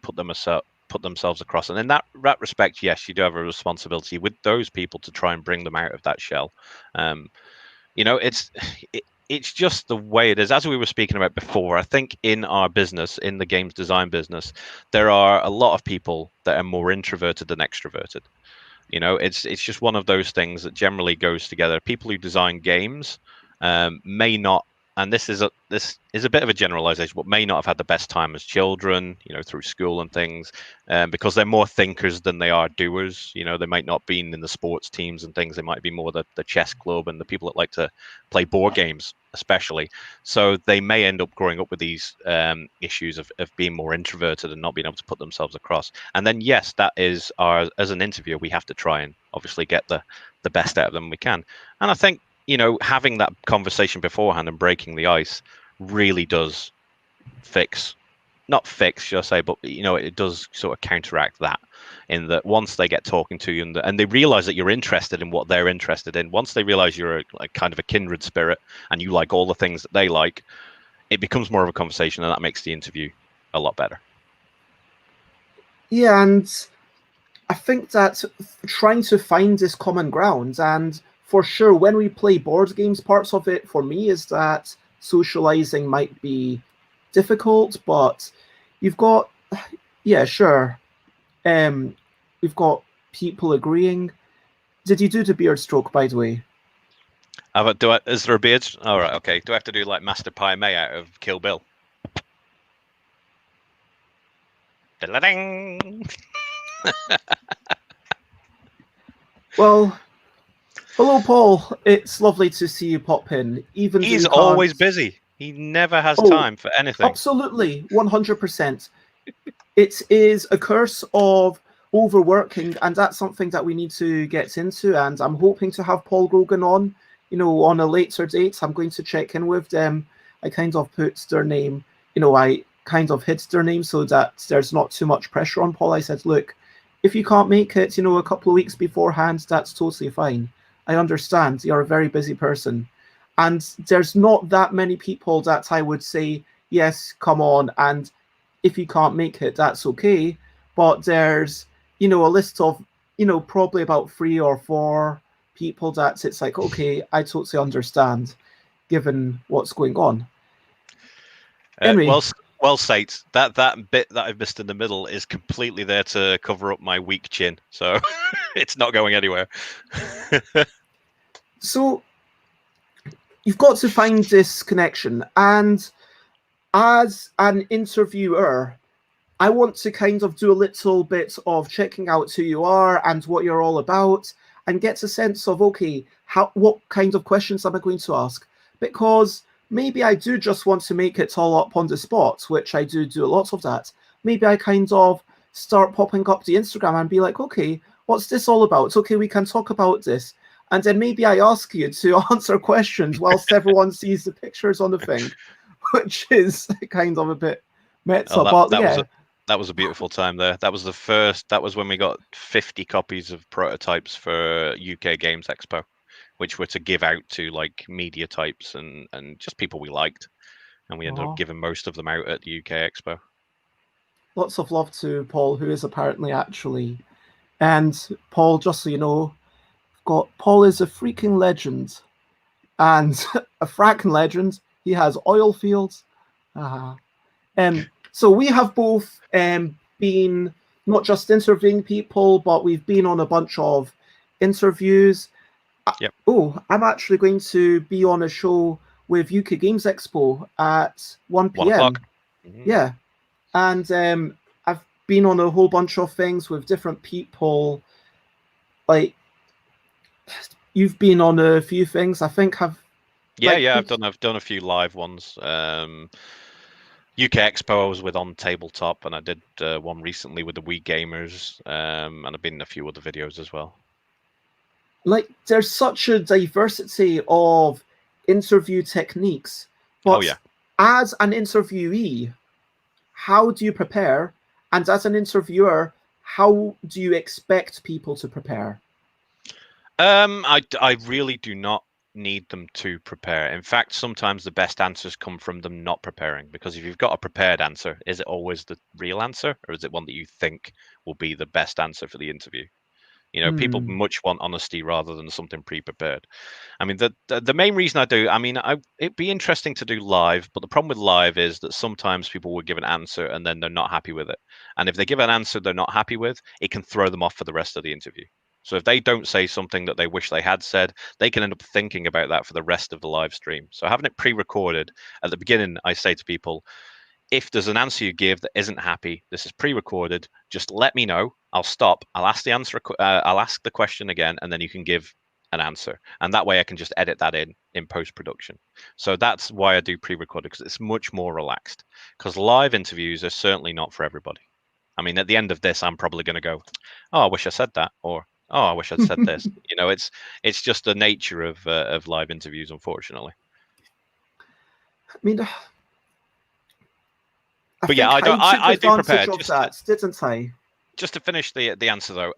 put themselves across. And in that respect, yes, you do have a responsibility with those people to try and bring them out of that shell. Um, it's just the way it is. As we were speaking about before, I think in our business, in the games design business, there are a lot of people that are more introverted than extroverted. It's just one of those things that generally goes together. People who design games may not, and this is a bit of a generalization, but may not have had the best time as children, through school and things, because they're more thinkers than they are doers. They might not be in the sports teams and things. They might be more the chess club and the people that like to play board games, especially. So they may end up growing up with these issues of being more introverted and not being able to put themselves across. And then, yes, that is as an interviewer, we have to try and obviously get the best out of them we can. And I think, having that conversation beforehand and breaking the ice really does not fix, should I say, but it does sort of counteract that. In that, once they get talking to you and they realize that you're interested in what they're interested in, once they realize you're a kind of a kindred spirit and you like all the things that they like, it becomes more of a conversation, and that makes the interview a lot better. Yeah, and I think that trying to find this common ground, and for sure, when we play board games, parts of it for me is that socializing might be difficult, but you've got, yeah, sure. Um, we've got people agreeing. Did you do the beard stroke, by the way? Is there a beard? All right, okay. Do I have to do like Master Pai Mei out of Kill Bill? Ding. Well, hello, Paul. It's lovely to see you pop in, even though He's you can't. always busy. He never has Oh, time for anything. absolutely, 100%. It is a curse of overworking, and that's something that we need to get into. And I'm hoping to have Paul Grogan on, on a later date. I'm going to check in with them. I kind of put their name, I kind of hid their name so that there's not too much pressure on Paul. I said, look, if you can't make it, a couple of weeks beforehand, that's totally fine. I understand you're a very busy person. And there's not that many people that I would say, yes, come on. And if you can't make it, that's okay. But there's, a list of, probably about 3 or 4 people that it's like, okay, I totally understand given what's going on. Anyway, Well, Sate, that bit that I've missed in the middle is completely there to cover up my weak chin, so it's not going anywhere. so you've got to find this connection. And as an interviewer, I want to kind of do a little bit of checking out who you are and what you're all about and get a sense of, okay, what kind of questions am I going to ask? Because maybe I do just want to make it all up on the spot, which I do a lot of that. Maybe I kind of start popping up the Instagram and be like, okay, what's this all about? Okay, we can talk about this. And then maybe I ask you to answer questions whilst everyone sees the pictures on the thing, which is kind of a bit Oh, meta. that But that was yeah, that was a beautiful time there. That was when we got 50 copies of prototypes for UK Games Expo, which were to give out to like media types and just people we liked, and we ended up giving most of them out at the UK Expo. lots of love to Paul, who is apparently actually. And Paul, just so you know, Paul is a freaking legend and a fracking legend. He has oil fields. So we have both been not just interviewing people, but we've been on a bunch of interviews. Yep. Oh, I'm actually going to be on a show with UK Games Expo at 1 1 p.m. o'clock. Mm-hmm. Yeah. And I've been on a whole bunch of things with different people. Like, you've been on a few things. I think I've I've done a few live ones. UK Expo I was with on tabletop, and I did one recently with the Wii Gamers, and I've been in a few other videos as well. like there's such a diversity of interview techniques, Oh but yeah. as an interviewee, how do you prepare? And as an interviewer, how do you expect people to prepare? I really do not need them to prepare. In fact, sometimes the best answers come from them not preparing, because if you've got a prepared answer, is it always the real answer, or is it one that you think will be the best answer for the interview? You know, people Hmm. much want honesty rather than something pre-prepared. I mean, the main reason I do, I mean, it'd be interesting to do live, but the problem with live is that sometimes people will give an answer and then they're not happy with it. And if they give an answer they're not happy with, it can throw them off for the rest of the interview. So if they don't say something that they wish they had said, they can end up thinking about that for the rest of the live stream. So having it pre-recorded at the beginning, I say to people, if there's an answer you give that isn't happy, this is pre-recorded. Just let me know. I'll stop. I'll ask the answer. I'll ask the question again, and then you can give an answer. And that way, I can just edit that in post-production. So that's why I do pre-recorded, because it's much more relaxed. Because live interviews are certainly not for everybody. I mean, at the end of this, I'm probably going to go, "Oh, I wish I said that," or "Oh, I wish I'd said this." You know, it's just the nature of live interviews, unfortunately. I mean, I But yeah, think I took I do prepare. advantage of that, didn't I? Just to finish the answer though,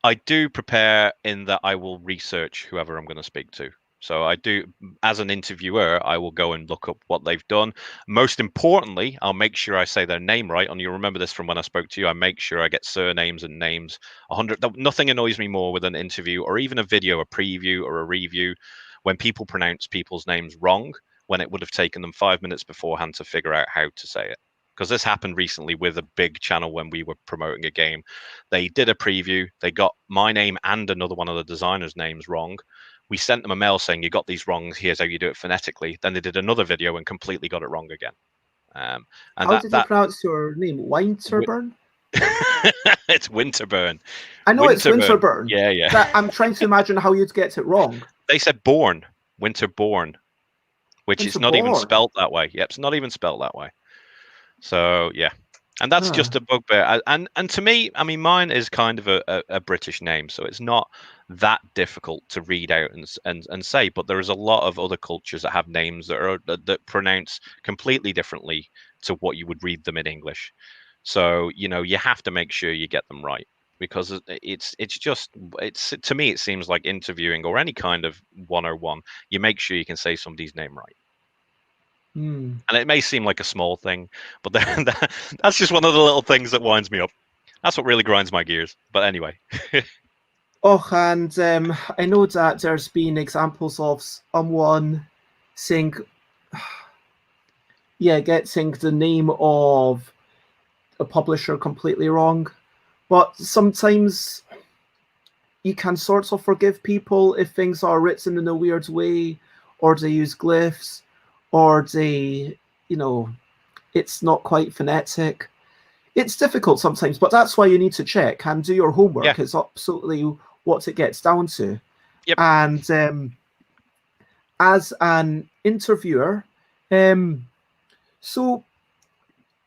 I do prepare in that I will research whoever I'm going to speak to. So I do, as an interviewer, I will go and look up what they've done. Most importantly, I'll make sure I say their name right. And you remember this from when I spoke to you. I make sure I get surnames and names. 100. Nothing annoys me more with an interview or even a video, a preview or a review, when people pronounce people's names wrong when it would have taken them 5 minutes beforehand to figure out how to say it, because this happened recently with a big channel when we were promoting a game. They did a preview, they got my name and another one of the designers' names wrong. We sent them a mail saying, "You got these wrong, here's how you do it phonetically." Then they did another video and completely got it wrong again. And How did you pronounce your name? Winterburn? it's Winterburn. I know it's Winterburn. Winterburn. Yeah, yeah. That I'm trying to imagine how you'd get it wrong. They said born, Winterborn, which is not even Winterborn. spelt that way. Yep, it's not even spelt that way. So yeah, and that's just Ah. a bugbear. And to me, I mean, mine is kind of a British name, so it's not that difficult to read out and say. But there is a lot of other cultures that have names that pronounce completely differently to what you would read them in English. So you know, you have to make sure you get them right, because it's to me it seems like interviewing or any kind of 101. You make sure you can say somebody's name right. Hmm. And it may seem like a small thing, but that's just one of the little things that winds me up. That's what really grinds my gears. But anyway, Oh, and I know that there's been examples of someone saying, yeah, getting the name of a publisher completely wrong. But sometimes you can sort of forgive people if things are written in a weird way, or they use glyphs, or they, you know, it's not quite phonetic. It's difficult sometimes, but that's why you need to check and do your yeah, homework. It's absolutely what it gets down to. yep, And as an interviewer, um, so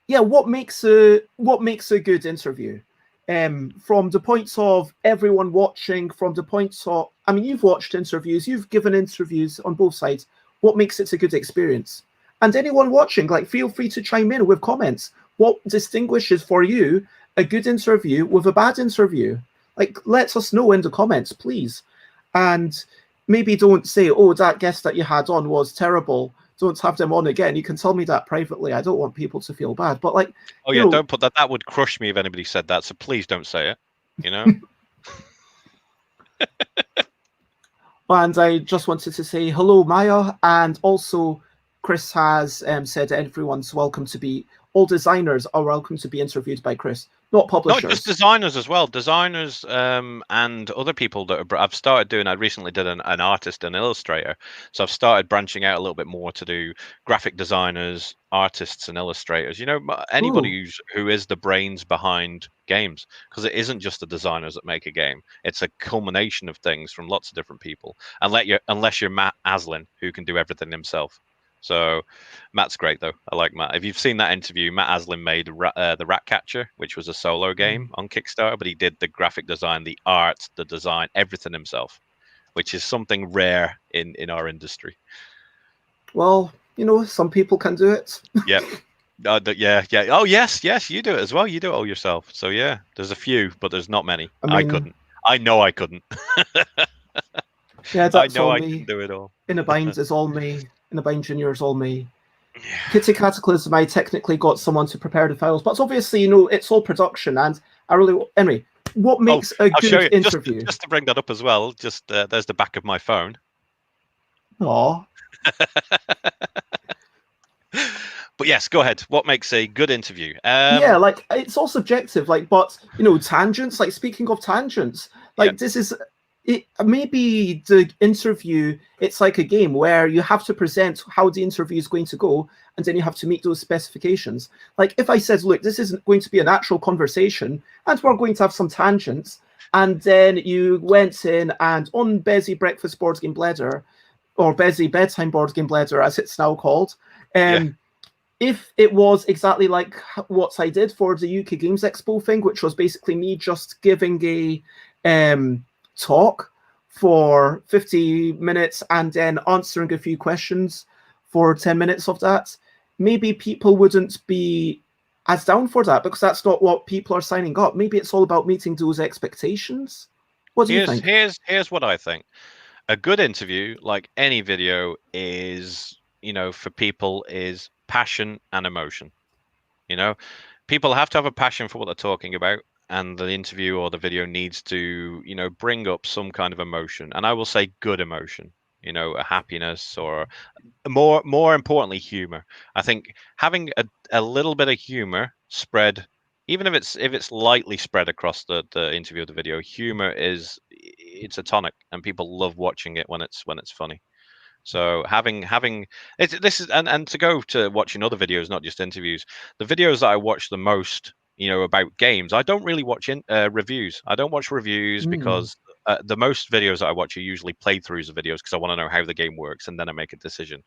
yeah, what makes a good interview? From the points of everyone watching, from the points of, I mean, you've watched interviews, you've given interviews on both sides. What makes it a good experience? And anyone watching, like, feel free to chime in with comments. What distinguishes for you a good interview with a bad interview? Like, let us know in the comments, please. And maybe don't say, "Oh, that guest that you had on was terrible. Don't have them on again." You can tell me that privately. I don't want people to feel bad. But like, oh you yeah, know, don't put that. That would crush me if anybody said that. So please don't say it. You know. and I just wanted to say hello, Maya, and also Chris has said that everyone's welcome to be. All designers are welcome to be interviewed by Chris, not Not just publishers. designers as well, designers and other people I've started doing. I recently did an artist and illustrator, so I've started branching out a little bit more to do graphic designers, artists, and illustrators. You know, anybody Ooh, who is the brains behind games, because it isn't just the designers that make a game; it's a culmination of things from lots of different people. Unless you're Matt Aslin, who can do everything himself. So Matt's great though. I like Matt. If you've seen that interview, Matt Aslin made the Rat Catcher, which was a solo game on Kickstarter, but he did the graphic design, the art, the design, everything himself, which is something rare in our industry. Well, some people can do it. Yep. Yeah. Oh, yes, you do it as well. You do it all yourself. So yeah, there's a few, but there's not many. I mean, couldn't. I know I couldn't. Yeah, I that's know all I me. can do it all. In a Bind is all me. In a Bind Junior is all me. Kitty Cataclysm, I technically got someone to prepare the files, but obviously, it's all production, and I really anyway. What makes a good interview? Just to bring that up as well. Just there's the back of my phone. Aw. But yes, go ahead. What makes a good interview? Yeah, like it's all subjective. Like, but tangents. Like, speaking of tangents, like this is it. Maybe the interview. It's like a game where you have to present how the interview is going to go, and then you have to meet those specifications. Like, if I said, "Look, this isn't going to be a natural conversation, and we're going to have some tangents," and then you went in and on Bezzy Breakfast Board Game Bladder, or Bezzy Bedtime Board Game Bladder, as it's now called, if it was exactly like what I did for the UK Games Expo thing, which was basically me just giving a talk for 50 minutes and then answering a few questions for 10 minutes of that, maybe people wouldn't be as down for that because that's not what people are signing up. Maybe it's all about meeting those expectations. What do you think? Here's what I think. A good interview, like any video, is for people is passion and emotion. People have to have a passion for what they're talking about, and the interview or the video needs to bring up some kind of emotion, and I will say good emotion, a happiness, or more importantly, humor. I think having a little bit of humor spread, even if it's lightly spread across the interview or the video, humor it's a tonic, and people love watching it when it's funny. So having this is and to go to watching other videos, not just interviews. The videos that I watch the most, about games, I don't really watch reviews. I don't watch reviews because the most videos that I watch are usually playthroughs of videos because I want to know how the game works and then I make a decision.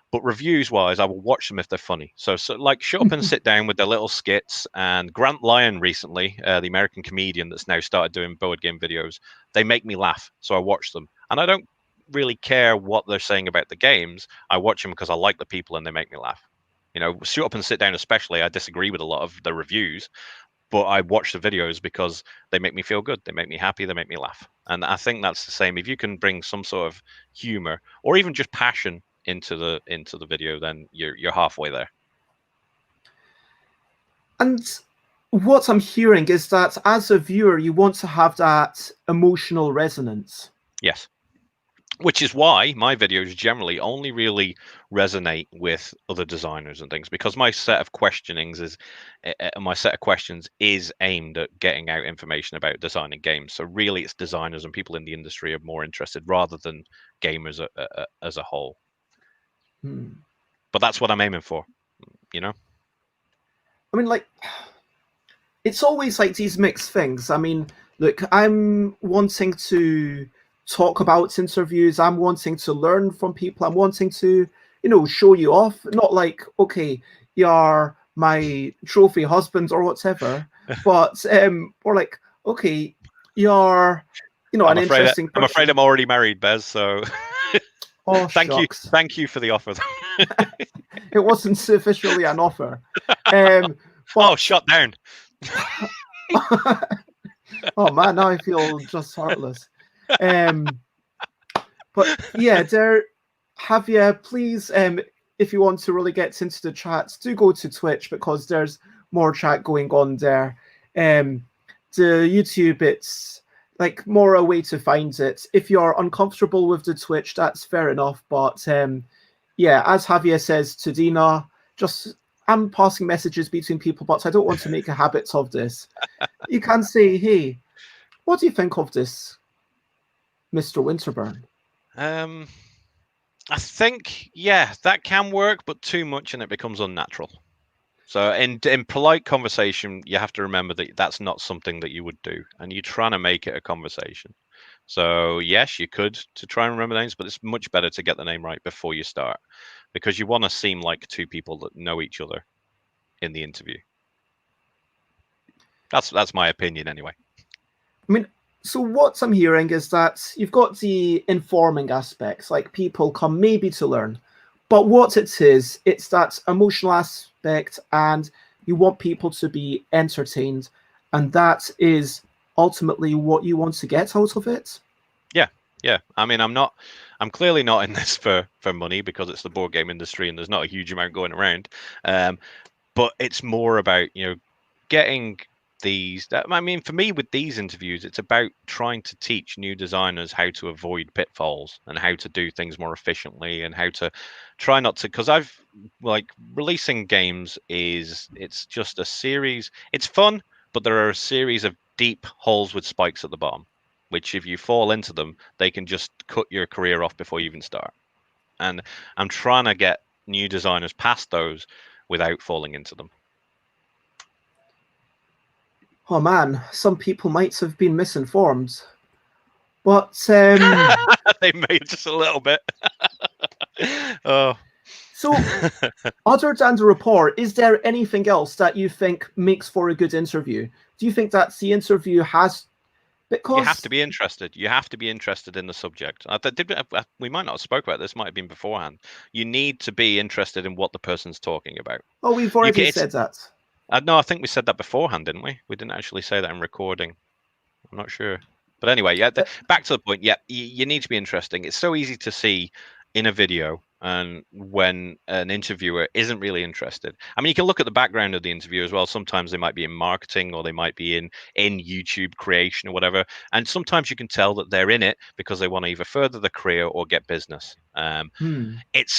But reviews wise, I will watch them if they're funny. So like Shut Up and Sit Down with their little skits, and Grant Lyon recently, the American comedian that's now started doing board game videos, they make me laugh. So I watch them, and I don't really care what they're saying about the games. I watch them because I like the people and they make me laugh. Shut Up and Sit Down especially, I disagree with a lot of the reviews, but I watch the videos because they make me feel good, they make me happy, they make me laugh. And I think that's the same. If you can bring some sort of humor or even just passion into the video, then you're halfway there. And what I'm hearing is that as a viewer, you want to have that emotional resonance. Yes. Which is why my videos generally only really resonate with other designers and things, because my set of questions is aimed at getting out information about designing games. So really, it's designers and people in the industry are more interested rather than gamers as a whole. But that's what I'm aiming for, I mean, like, it's always like these mixed things. I mean, look, I'm wanting to talk about interviews. I'm wanting to learn from people. I'm wanting to, show you off. Not like, okay, you're my trophy husband or whatever, but or like, okay, you're, an interesting person. I'm afraid I'm already married, Bez. So oh, thank you for the offer. It wasn't officially an offer. But... shut down. Oh man, now I feel just heartless. But yeah, Javier, please, if you want to really get into the chats, do go to Twitch because there's more chat going on there. The YouTube, it's like more a way to find it. If you're uncomfortable with the Twitch, that's fair enough. But yeah, as Javier says to Dina, I'm passing messages between people, but I don't want to make a habit of this. You can say, hey, what do you think of this, Mr. Winterburn? I think, that can work, but too much and it becomes unnatural. So in polite conversation, you have to remember that that's not something that you would do, and you're trying to make it a conversation. So yes, you could to try and remember names, but it's much better to get the name right before you start. because you want to seem like two people that know each other in the interview. That's my opinion anyway. I mean, so what I'm hearing is that you've got the informing aspects, like people come maybe to learn, but what it is, it's that emotional aspect, and you want people to be entertained, and that is ultimately what you want to get out of it. Yeah. I mean, I'm clearly not in this for money, because it's the board game industry and there's not a huge amount going around. But it's more about, getting these. I mean, for me with these interviews, it's about trying to teach new designers how to avoid pitfalls and how to do things more efficiently, and how to try not to. Because I've like releasing games it's just a series. It's fun, but there are a series of deep holes with spikes at the bottom, which if you fall into them, they can just cut your career off before you even start. And I'm trying to get new designers past those without falling into them. Oh man, some people might have been misinformed. But They made just a little bit. Oh. So other than the rapport, is there anything else that you think makes for a good interview? Do you think that the interview has, You have because to be interested. You have to be interested in the subject. We might not have spoke about this. Might have been beforehand. You need to be interested in what the person's talking about. oh, we've You already can, it's said that. no, I think we said that beforehand, didn't we? We didn't actually say that in recording. I'm not sure. But anyway, yeah, back to the point. Yeah, you need to be interesting. It's so easy to see in a video, and when an interviewer isn't really interested. I mean, you can look at the background of the interview as well. Sometimes they might be in marketing, or they might be in YouTube creation or whatever. And sometimes you can tell that they're in it because they want to either further the career or get business. It's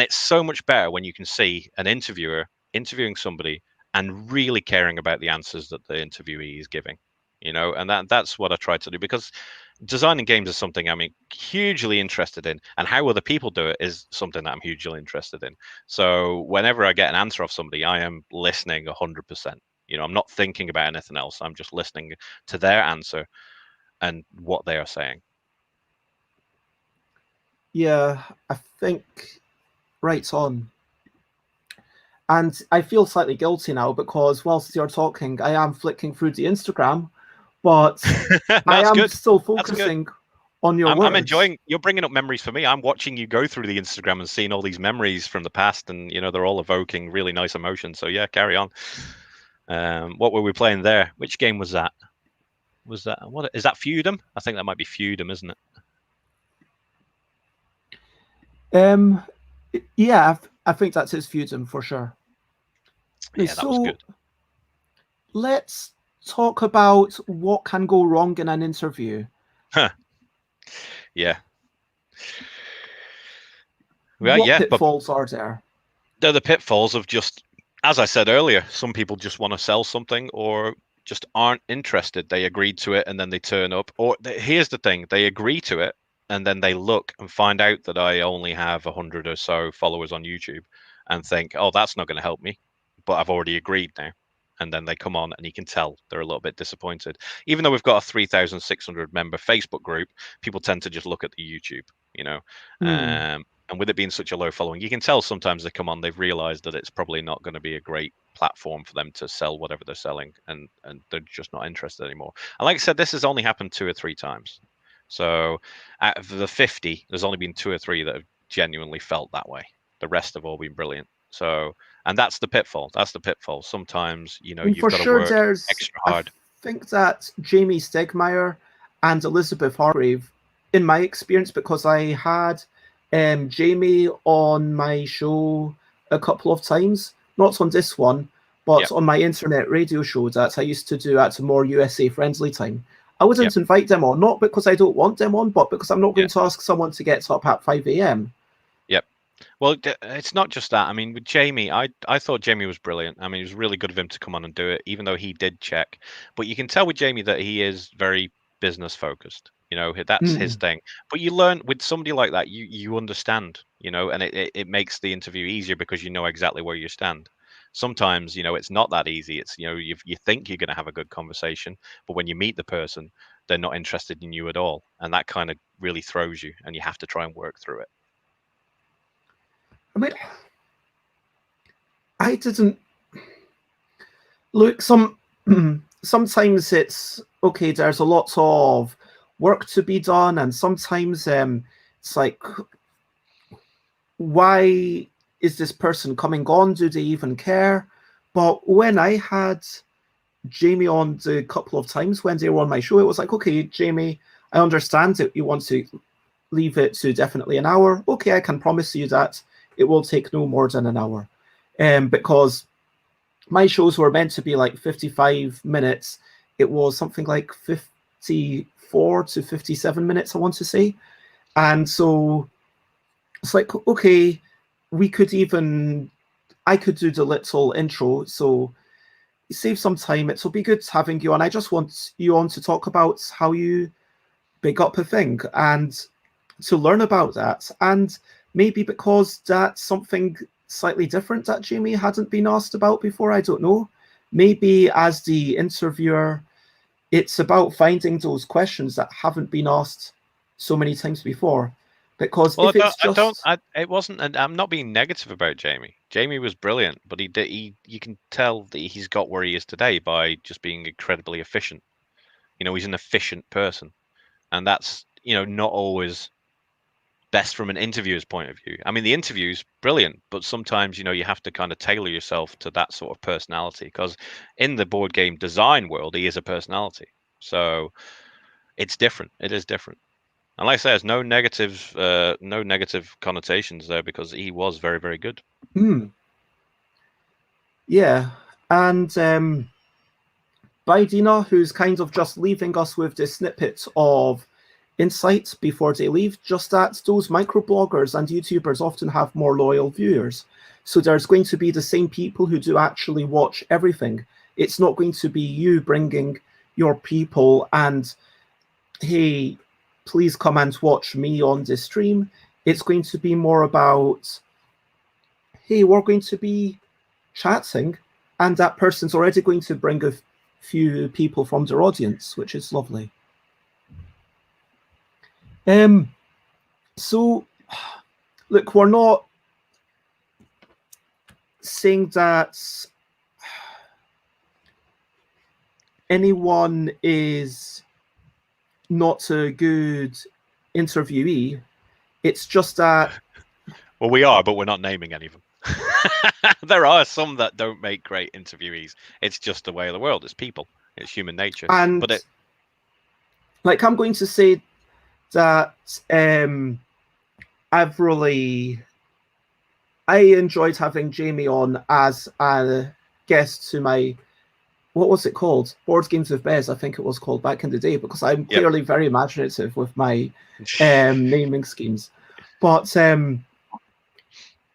so much better when you can see an interviewer interviewing somebody and really caring about the answers that the interviewee is giving. And that's what I try to do, because designing games is something I'm hugely interested in, and how other people do it is something that I'm hugely interested in. So whenever I get an answer off somebody, I am listening 100%. I'm not thinking about anything else. I'm just listening to their answer and what they are saying. Yeah, I think right on. And I feel slightly guilty now because whilst you're talking, I am flicking through the Instagram, but No, I that's am good. still That's good. focusing on your I'm words. enjoying. You're bringing up memories for me. I'm watching you go through the Instagram and seeing all these memories from the past, and they're all evoking really nice emotions. So yeah, carry on. What were we playing there? Which game was that? What is that? Feudum? I think that might be Feudum, isn't it? Yeah, I think that's his feudum for sure. Yeah, that was So good. let's talk about what can go wrong in an interview. Yeah. Well, What yeah, but pitfalls are there? they're the pitfalls of just, as I said earlier, some people just want to sell something, or just aren't interested. They agreed to it and then they turn up. Or here's the thing: they agree to it and then they look and find out that I only have 100 or so followers on YouTube, and think, oh, that's not going to help me. But I've already agreed now. And then they come on, and you can tell they're a little bit disappointed. Even though we've got a 3,600 member Facebook group, people tend to just look at the YouTube, you know. And with it being such a low following, you can tell sometimes they come on, they've realized that it's probably not going to be a great platform for them to sell whatever they're selling, and they're just not interested anymore. And like I said, this has only happened 2 or 3 times. So out of the 50, there's only been 2 or 3 that have genuinely felt that way. The rest have all been brilliant. So, and that's the pitfall. That's the pitfall. Sometimes, I mean, you've for got to sure, work extra I hard. think that Jamie Stegmaier and Elizabeth Hargrave, in my experience, because I had Jamie on my show a couple of times, not on this one, but Yep. on my internet radio show that I used to do at a more USA friendly time. I wouldn't Yep. invite them on, not because I don't want them on, but because I'm not Yeah. going to ask someone to get up at 5 a.m. Yep. Well, it's not just that. I mean, with Jamie, I thought Jamie was brilliant. I mean, it was really good of him to come on and do it, even though he did check. But you can tell with Jamie that he is very business focused. That's his thing. But you learn with somebody like that, you understand, and it makes the interview easier because you know exactly where you stand. Sometimes, it's not that easy. It's, you think you're going to have a good conversation, but when you meet the person, they're not interested in you at all. And that kind of really throws you, and you have to try and work through it. I mean, I didn't look. Sometimes it's okay. There's a lot of work to be done, and sometimes it's like, why is this person coming on? Do they even care? But when I had Jamie on the couple of times when they were on my show, it was like, okay, Jamie, I understand that you want to leave it to definitely an hour. Okay, I can promise you that it will take no more than an hour. Because my shows were meant to be like 55 minutes. It was something like 54 to 57 minutes, I want to say. And so it's like, okay, I could do the little intro. So save some time. It'll be good having you on. I just want you on to talk about how you big up a thing and to learn about that. And maybe because that's something slightly different that Jamie hadn't been asked about before, I don't know. Maybe as the interviewer, it's about finding those questions that haven't been asked so many times before. Because Well, if it's just... it wasn't, and I'm not being negative about Jamie. Jamie was brilliant, but you can tell that he's got where he is today by just being incredibly efficient. He's an efficient person, and that's, not always best from an interviewer's point of view. I mean, the interview's brilliant, but sometimes, you have to kind of tailor yourself to that sort of personality, because in the board game design world, he is a personality. So it's different. It is different. And like I say, there's no negative connotations there, because he was very, very good. Yeah. And Bidina, who's kind of just leaving us with this snippet of insight before they leave, just that those microbloggers and YouTubers often have more loyal viewers. So there's going to be the same people who do actually watch everything. It's not going to be you bringing your people and, hey, please come and watch me on this stream. It's going to be more about, hey, we're going to be chatting, and that person's already going to bring a few people from their audience, which is lovely. So, look, we're not saying that anyone is not a good interviewee. It's just that... Well, we are, but we're not naming any of them. There are some that don't make great interviewees. It's just the way of the world. It's people. It's human nature. And I'm going to say that I enjoyed having Jamie on as a guest to my, what was it called? Board Games with Bez, I think it was called back in the day, because I'm clearly very imaginative with my naming schemes. But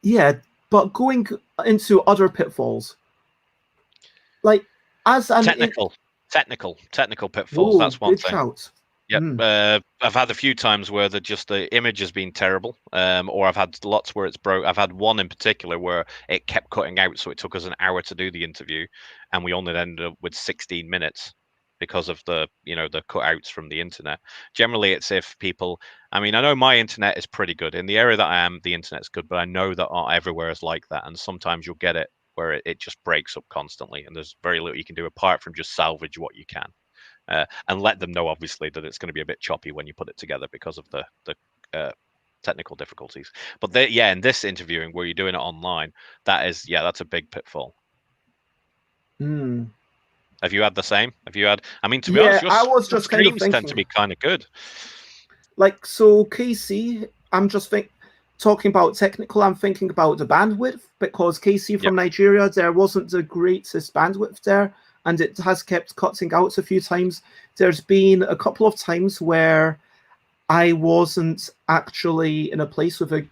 yeah, but going into other pitfalls, like as an technical pitfalls. That's one thing. Shout. Yeah, I've had a few times where the image has been terrible, or I've had lots where it's broke. I've had one in particular where it kept cutting out, so it took us an hour to do the interview, and we only ended up with 16 minutes because of the cutouts from the internet. Generally, it's if people. I mean, I know my internet is pretty good in the area that I am. The internet's good, but I know that not everywhere is like that, and sometimes you'll get it where it just breaks up constantly, and there's very little you can do apart from just salvage what you can. And let them know, obviously, that it's going to be a bit choppy when you put it together because of the technical difficulties. But in this interviewing where you're doing it online, that's a big pitfall. Have you had the same? Have you had? I mean, to be honest, your streams tend to be kind of good. Like, so Casey, I'm just talking about technical. I'm thinking about the bandwidth, because Casey from Nigeria, there wasn't the greatest bandwidth there, and it has kept cutting out a few times. There's been a couple of times where I wasn't actually in a place with a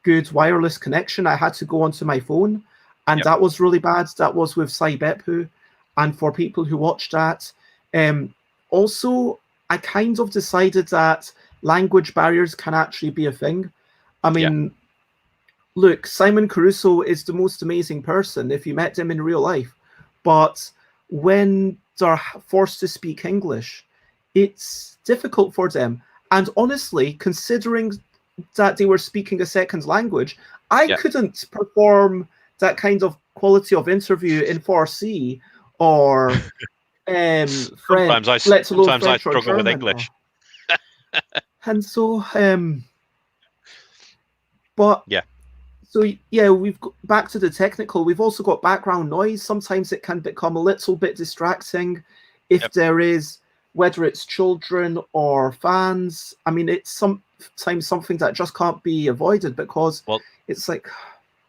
good wireless connection. I had to go onto my phone, and that was really bad. That was with Saibepu, and for people who watched that. Also, I kind of decided that language barriers can actually be a thing. I mean, look, Simon Caruso is the most amazing person if you met him in real life, but when they're forced to speak English, it's difficult for them. And honestly, considering that they were speaking a second language. I Yeah. couldn't perform that kind of quality of interview in 4C or French, let alone Sometimes I French or struggle with German. English. And so, but Yeah. so yeah, we've got back to the technical. We've also got background noise. Sometimes it can become a little bit distracting if Yep. there is, whether it's children or fans. I mean, it's sometimes something that just can't be avoided because Well, it's like,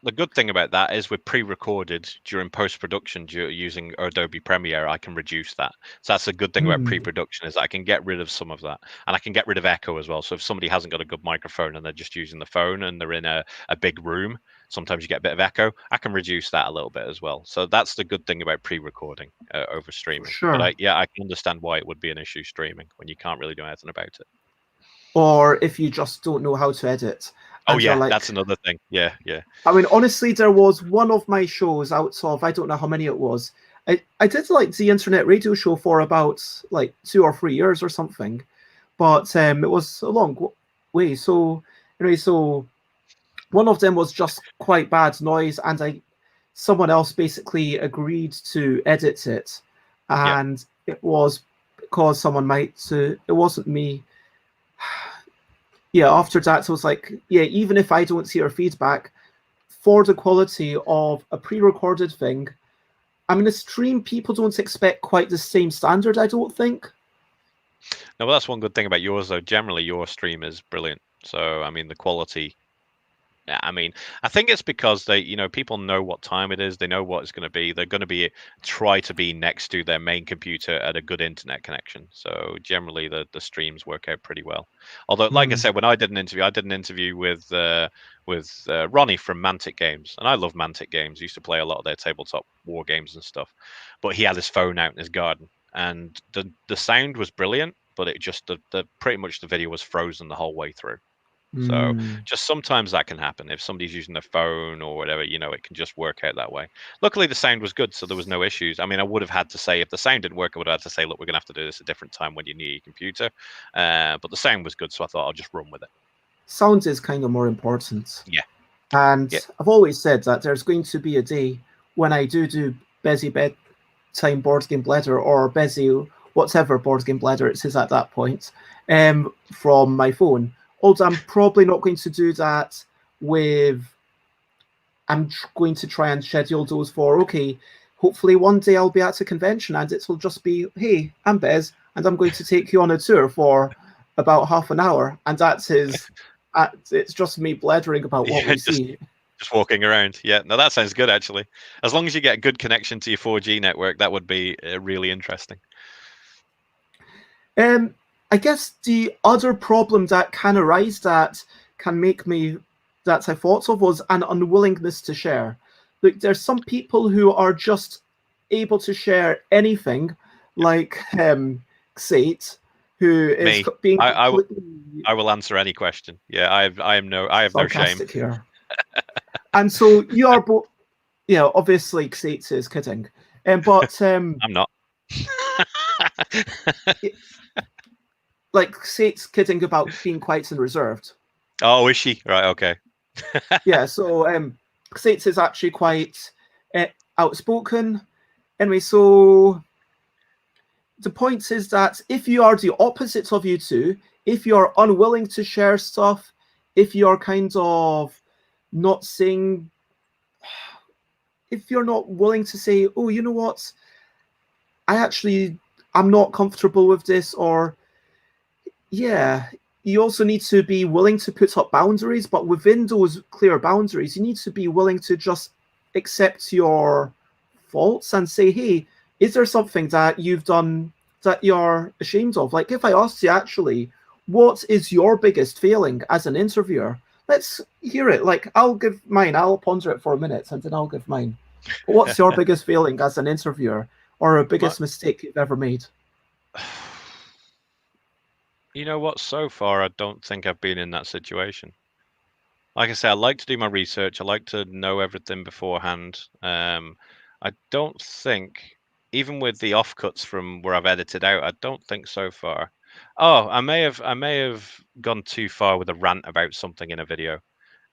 the good thing about that is we're pre-recorded during post-production using Adobe Premiere. I can reduce that. So that's a good thing about pre-production, is I can get rid of some of that, and I can get rid of echo as well. So if somebody hasn't got a good microphone and they're just using the phone and they're in a big room, sometimes you get a bit of echo. I can reduce that a little bit as well. So that's the good thing about pre-recording over streaming. sure. But I can understand why it would be an issue streaming when you can't really do anything about it. Or if you just don't know how to edit. Oh And you're yeah, like, that's another thing. Yeah, yeah. I mean, honestly, there was one of my shows out of, I don't know how many it was. I did like the internet radio show for about like 2 or 3 years or something, but it was a long way. So anyway, so one of them was just quite bad noise, and someone else basically agreed to edit it, Yeah. and it was because someone might. It wasn't me. Yeah, after that, I was like, yeah, even if I don't see your feedback, for the quality of a pre-recorded thing, I mean, a stream, people don't expect quite the same standard, I don't think. No, well, that's one good thing about yours, though. Generally, your stream is brilliant. So, I mean, the quality. Yeah, I mean, I think it's because people know what time it is. They know what it's going to be. They're going to try to be next to their main computer at a good internet connection. So generally, the streams work out pretty well. Although, like I said, when I did an interview with Ronnie from Mantic Games, and I love Mantic Games. Used to play a lot of their tabletop war games and stuff. But he had his phone out in his garden, and the sound was brilliant, but it just the pretty much the video was frozen the whole way through. So just sometimes that can happen if somebody's using their phone or whatever, it can just work out that way. Luckily, the sound was good, so there was no issues. I mean, I would have had to say, if the sound didn't work, I would have had to say, look, we're going to have to do this a different time when you need your computer. But the sound was good, so I thought I'll just run with it. Sound is kind of more important. Yeah. And Yeah. I've always said that there's going to be a day when I do busy bedtime board game bladder or busy whatever board game bladder it is at that point from my phone. Although I'm probably not going to do that with. I'm going to try and schedule those for, okay, hopefully one day I'll be at a convention and it will just be, hey, I'm Bez, and I'm going to take you on a tour for about half an hour. And it's just me blethering about what we see. Just walking around. Yeah, no, that sounds good, actually. As long as you get a good connection to your 4G network, that would be really interesting. I guess the other problem that can arise that can make me, that I thought of, was an unwillingness to share. Look, there's some people who are just able to share anything, like Xate, who is Me. being I completely will answer any question. Yeah, I have no shame. here. And so you are both, obviously Xate is kidding, but I'm not. like Xate's kidding about being quiet and reserved. Oh, is she? Right, okay. Yeah, so Xates is actually quite outspoken. Anyway, so the point is that if you are the opposite of you two, if you're unwilling to share stuff, if you're kind of not saying, if you're not willing to say, oh, you know what, I'm not comfortable with this, or yeah, you also need to be willing to put up boundaries, but within those clear boundaries, you need to be willing to just accept your faults and say, hey, is there something that you've done that you're ashamed of? Like, if I asked you, actually, what is your biggest failing as an interviewer? Let's hear it. Like, I'll give mine. I'll ponder it for a minute, and then I'll give mine. But what's your biggest failing as an interviewer, or a biggest mistake you've ever made? You know what? So far, I don't think I've been in that situation. Like I say, I like to do my research. I like to know everything beforehand. I don't think, even with the offcuts from where I've edited out, I don't think so far Oh, I may have gone too far with a rant about something in a video,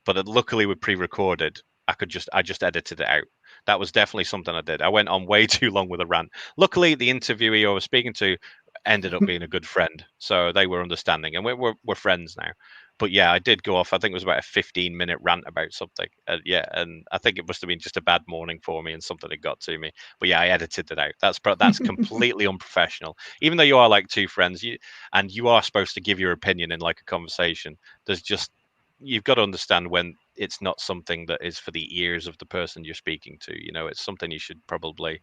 but luckily with pre-recorded, I just edited it out. That was definitely something I did. I went on way too long with a rant. Luckily, the interviewee I was speaking to ended up being a good friend, so they were understanding, and we're friends now. But yeah, I did go off. I think it was about a 15-minute rant about something. Yeah, and I think it must have been just a bad morning for me and something that got to me. But yeah, I edited it out. That's completely unprofessional. Even though you are like two friends, you are supposed to give your opinion in like a conversation. There's just you've got to understand when it's not something that is for the ears of the person you're speaking to. You know, it's something you should probably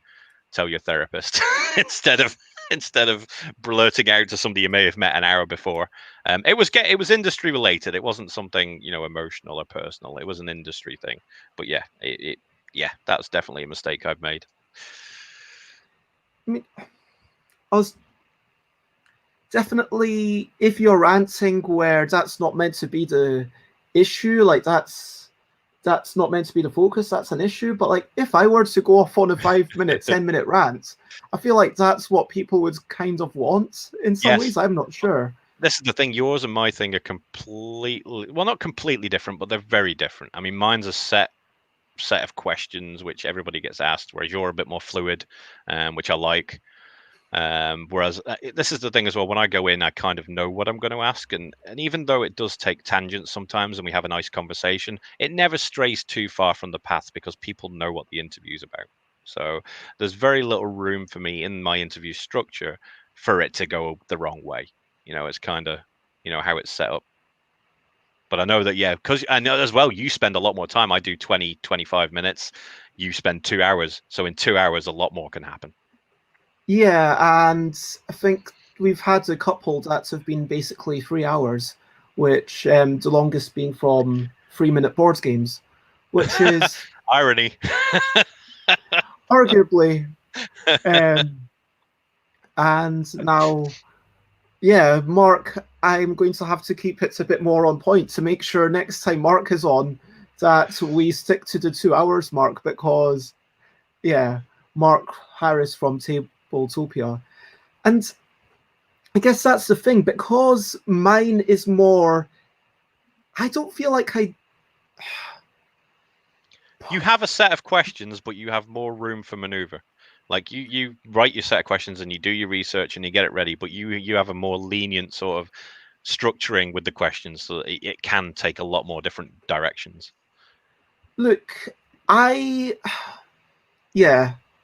tell your therapist instead of blurting out to somebody you may have met an hour before. It was industry related. It wasn't something emotional or personal. It was an industry thing. But yeah, yeah, that's definitely a mistake I've made. I mean, I was definitely, if you're ranting where that's not meant to be the issue, like that's not meant to be the focus, that's an issue. But like if I were to go off on a 5-minute, 10-minute rant, I feel like that's what people would kind of want in some ways. I'm not sure. This is the thing. Yours and my thing are completely, well, not completely different, but they're very different. I mean, mine's a set of questions which everybody gets asked, whereas you're a bit more fluid, which I like. Whereas this is the thing as well. When I go in, I kind of know what I'm going to ask, and even though it does take tangents sometimes, and we have a nice conversation, it never strays too far from the path because people know what the interview's about. So there's very little room for me in my interview structure for it to go the wrong way. It's kind of how it's set up. But I know that, yeah, because I know as well, you spend a lot more time. I do 20, 25 minutes. You spend 2 hours. So in 2 hours, a lot more can happen. Yeah, and I think we've had a couple that have been basically 3 hours, which the longest being from 3-minute board games, which is irony. Arguably. And now, yeah, Mark, I'm going to have to keep it a bit more on point to make sure next time Mark is on that we stick to the 2 hours mark, because, yeah, Mark Harris from Tabletopia. And I guess that's the thing, because mine is more, I don't feel like you have a set of questions, but you have more room for maneuver. Like you write your set of questions and you do your research and you get it ready, but you have a more lenient sort of structuring with the questions, so that it can take a lot more different directions. Look,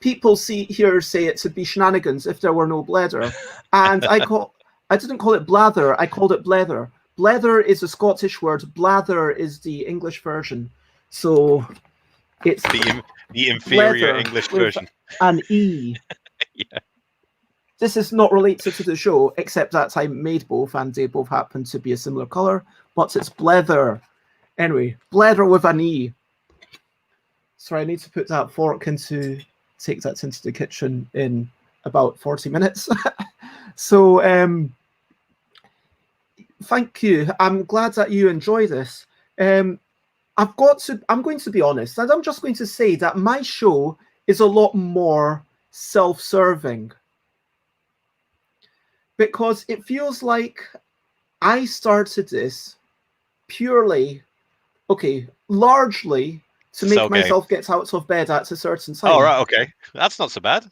people here say it to be shenanigans if there were no blether, and I didn't call it blather, I called it blether. Blether is a Scottish word, blather is the English version. So it's the inferior English version. An E. Yeah. This is not related to the show, except that I made both and they both happen to be a similar color, but it's blether. Anyway, blether with an E. Sorry, I need to put that fork take that into the kitchen in about 40 minutes. So, thank you. I'm glad that you enjoy this. I'm going to be honest, and I'm just going to say that my show is a lot more self-serving, because it feels like I started this largely to make myself get out of bed at a certain time. Oh, right, okay. That's not so bad.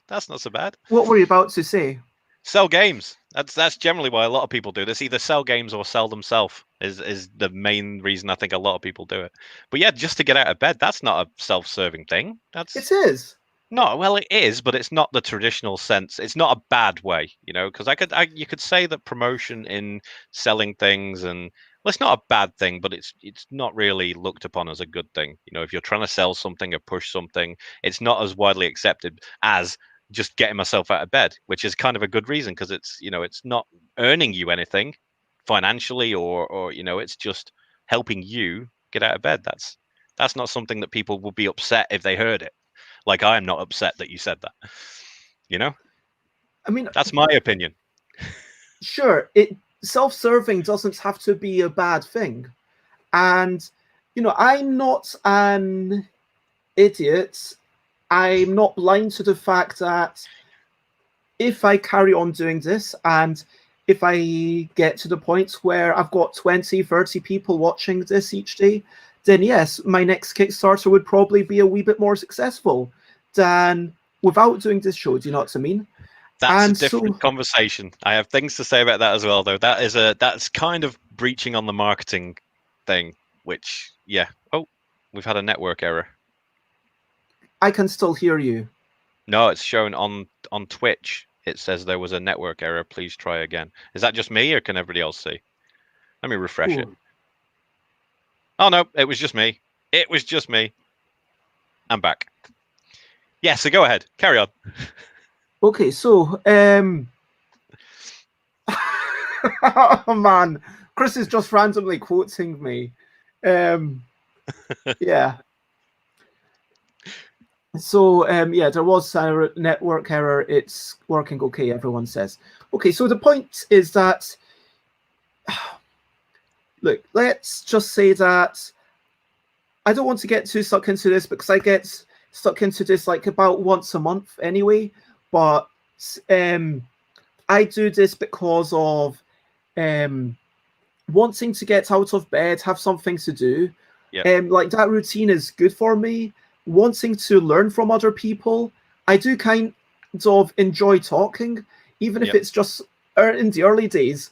What were you about to say? Sell games. That's generally why a lot of people do this. Either sell games or sell themselves is the main reason I think a lot of people do it. But yeah, just to get out of bed, that's not a self-serving thing. It is. No, well, it is, but it's not the traditional sense. It's not a bad way, because you could say that promotion in selling things, and well, it's not a bad thing, but it's not really looked upon as a good thing. If you're trying to sell something or push something, it's not as widely accepted as just getting myself out of bed, which is kind of a good reason, because it's not earning you anything financially, or it's just helping you get out of bed. That's not something that people will be upset if they heard it. Like, I am not upset that you said that. I mean, that's my opinion. Sure, self-serving doesn't have to be a bad thing. And, I'm not an idiot. I'm not blind to the fact that if I carry on doing this, and if I get to the point where I've got 20, 30 people watching this each day, then yes, my next Kickstarter would probably be a wee bit more successful than without doing this show. Do you know what I mean? That's a And different so conversation. I have things to say about that as well, though. That's kind of breaching on the marketing thing, which, yeah. Oh, we've had a network error. I can still hear you. No, it's shown on Twitch. It says there was a network error. Please try again. Is that just me, or can everybody else see? Let me refresh it. Ooh. Oh no, it was just me. It was just me. I'm back. Yeah, so go ahead. Carry on. Okay, so oh man, Chris is just randomly quoting me. Yeah. So yeah, there was a network error. It's working okay, everyone says. Okay, so the point is that look, let's just say that I don't want to get too stuck into this because I get stuck into this like about once a month anyway. But I do this because of wanting to get out of bed, have something to do. Yeah. Like that routine is good for me. Wanting to learn from other people, I do kind of enjoy talking, even if Yep. it's just in the early days.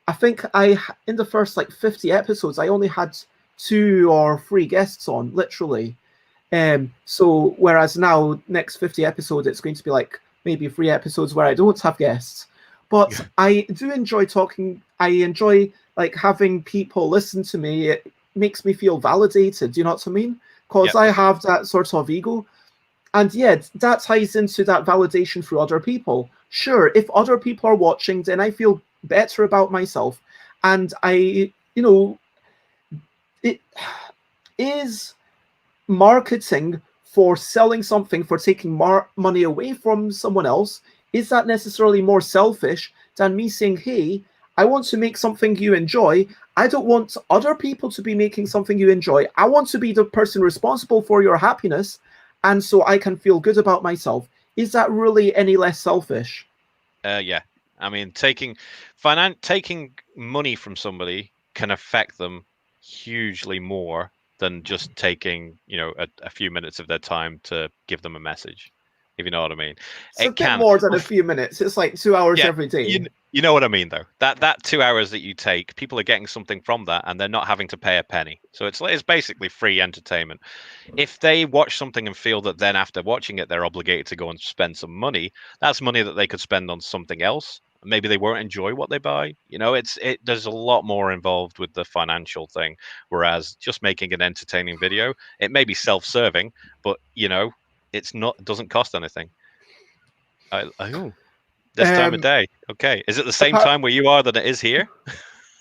I think in the first like 50 episodes, I only had 2 or 3 guests on, literally. So whereas now, next 50 episodes, it's going to be like maybe 3 episodes where I don't have guests. But I do enjoy talking. I enjoy like having people listen to me. It makes me feel validated. Do you know what I mean? Because Yep. I have that sort of ego. And yeah, that ties into that validation through other people. Sure, if other people are watching, then I feel better about myself. And I, you know, it is marketing for selling something, for taking money away from someone else. Is that necessarily more selfish than me saying, hey, I want to make something you enjoy. I don't want other people to be making something you enjoy. I want to be the person responsible for your happiness. And so I can feel good about myself. Is that really any less selfish? Yeah. I mean, taking money from somebody can affect them hugely more than just taking, a few minutes of their time to give them a message, if you know what I mean. It's a It bit can. more than a few minutes. It's like 2 hours Yeah, every day. you know what I mean, though. That 2 hours that you take, people are getting something from that, and they're not having to pay a penny. So it's basically free entertainment. If they watch something and feel that then after watching it they're obligated to go and spend some money, that's money that they could spend on something else. Maybe they won't enjoy what they buy. There's a lot more involved with the financial thing. Whereas just making an entertaining video, it may be self-serving, but it doesn't cost anything. Oh, this time of Um, day. Okay. Is it the same appa- time where you are that it is here?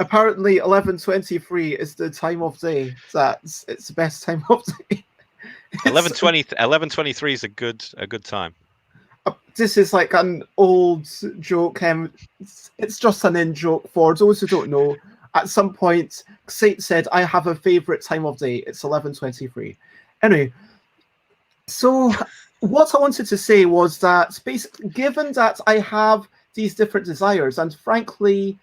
apparently 11:23 is the time of day it's the best time of day. It's 11:23 is a good time. this is like an old joke. It's just an in joke for those who don't know. At some point, Sate said, I have a favorite time of day. It's 11:23. Anyway, so what I wanted to say was that basically, given that I have these different desires, and frankly,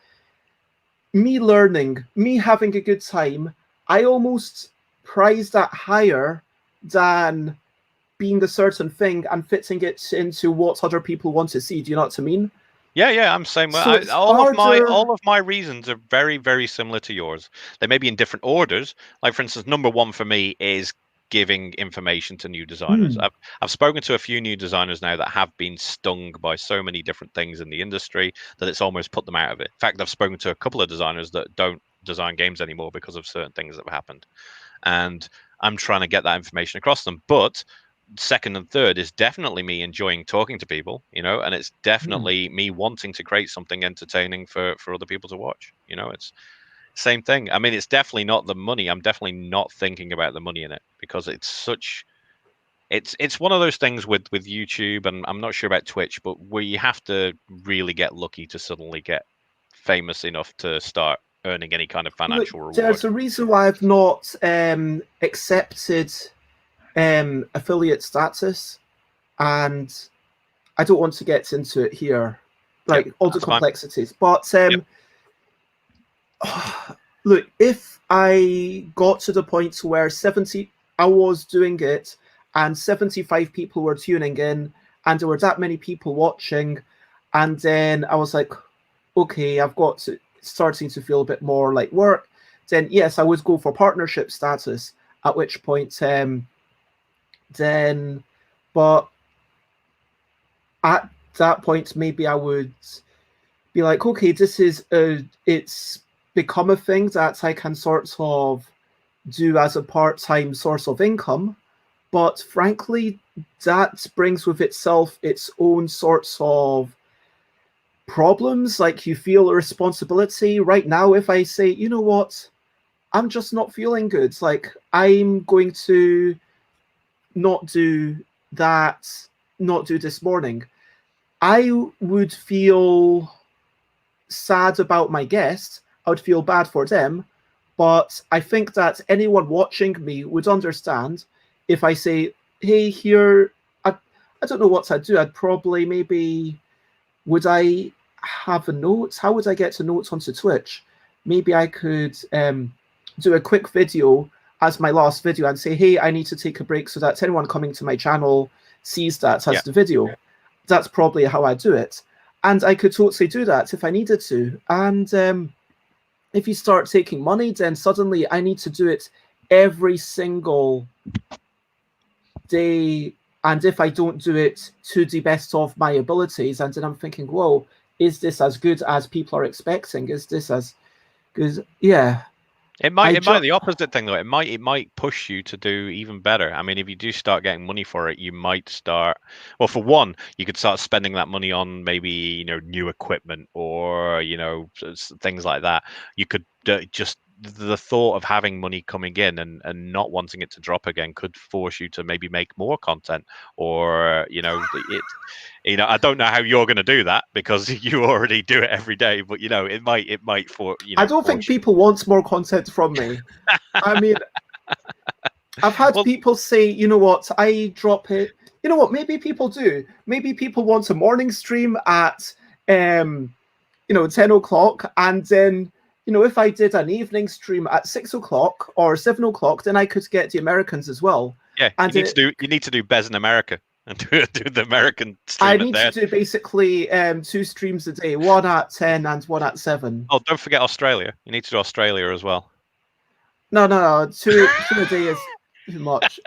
me learning, me having a good time, I almost prize that higher than being a certain thing and fitting it into what other people want to see. Do you know what I mean? Yeah, I'm same way. So it's All of my harder. all of my reasons are very, very similar to yours. They may be in different orders. Like for instance, number one for me is giving information to new designers. I've spoken to a few new designers now that have been stung by so many different things in the industry that it's almost put them out of it. In fact, I've spoken to a couple of designers that don't design games anymore because of certain things that have happened. And I'm trying to get that information across them. But second and third is definitely me enjoying talking to people, and it's definitely me wanting to create something entertaining for other people to watch. It's same thing. I mean, it's definitely not the money. I'm definitely not thinking about the money in it because it's one of those things with YouTube, and I'm not sure about Twitch, but where you have to really get lucky to suddenly get famous enough to start earning any kind of Look, financial reward. there's a reason why I've not accepted affiliate status, and I don't want to get into it here. like all the that's fine. complexities. But look, if I got to the point where I was doing it and 75 people were tuning in and there were that many people watching, and then I was like, okay, I've got to starting to feel a bit more like work, then yes, I would go for partnership status, at which point then, but at that point maybe I would be like, okay, this is it's become a thing that I can sort of do as a part-time source of income, but frankly that brings with itself its own sorts of problems. Like, you feel a responsibility. Right now, if I say, you know what, I'm just not feeling good, like I'm going to not do that, not do this morning, I would feel sad about my guest. I would feel bad for them, but I think that anyone watching me would understand if I say, hey, here, I don't know what I'd do. I'd probably maybe, would I have a note? How would I get to notes onto Twitch? Maybe I could do a quick video as my last video and say, hey, I need to take a break, so that anyone coming to my channel sees that as the video. That's probably how I do it. And I could totally do that if I needed to. And if you start taking money, then suddenly I need to do it every single day. And if I don't do it to the best of my abilities, and then I'm thinking, whoa, is this as good as people are expecting? Is this as good? Yeah. It might be the opposite thing though. It might push you to do even better. I mean, if you do start getting money for it, you might start. Well, for one, you could start spending that money on maybe new equipment or things like that. You could just the thought of having money coming in and not wanting it to drop again could force you to maybe make more content, or I don't know how you're going to do that because you already do it every day, but it might for I don't think people want more content from me. I mean, I've had people say, you know what, I drop it. You know what, maybe people do. Maybe people want a morning stream at 10 o'clock, and then if I did an evening stream at 6 o'clock or 7 o'clock, then I could get the Americans as well. Yeah, and you need to do Bez in America and do the American stream. I need to do basically 2 streams a day, one at 10 and one at 7. Oh, don't forget Australia. You need to do Australia as well. No, two a day is too much.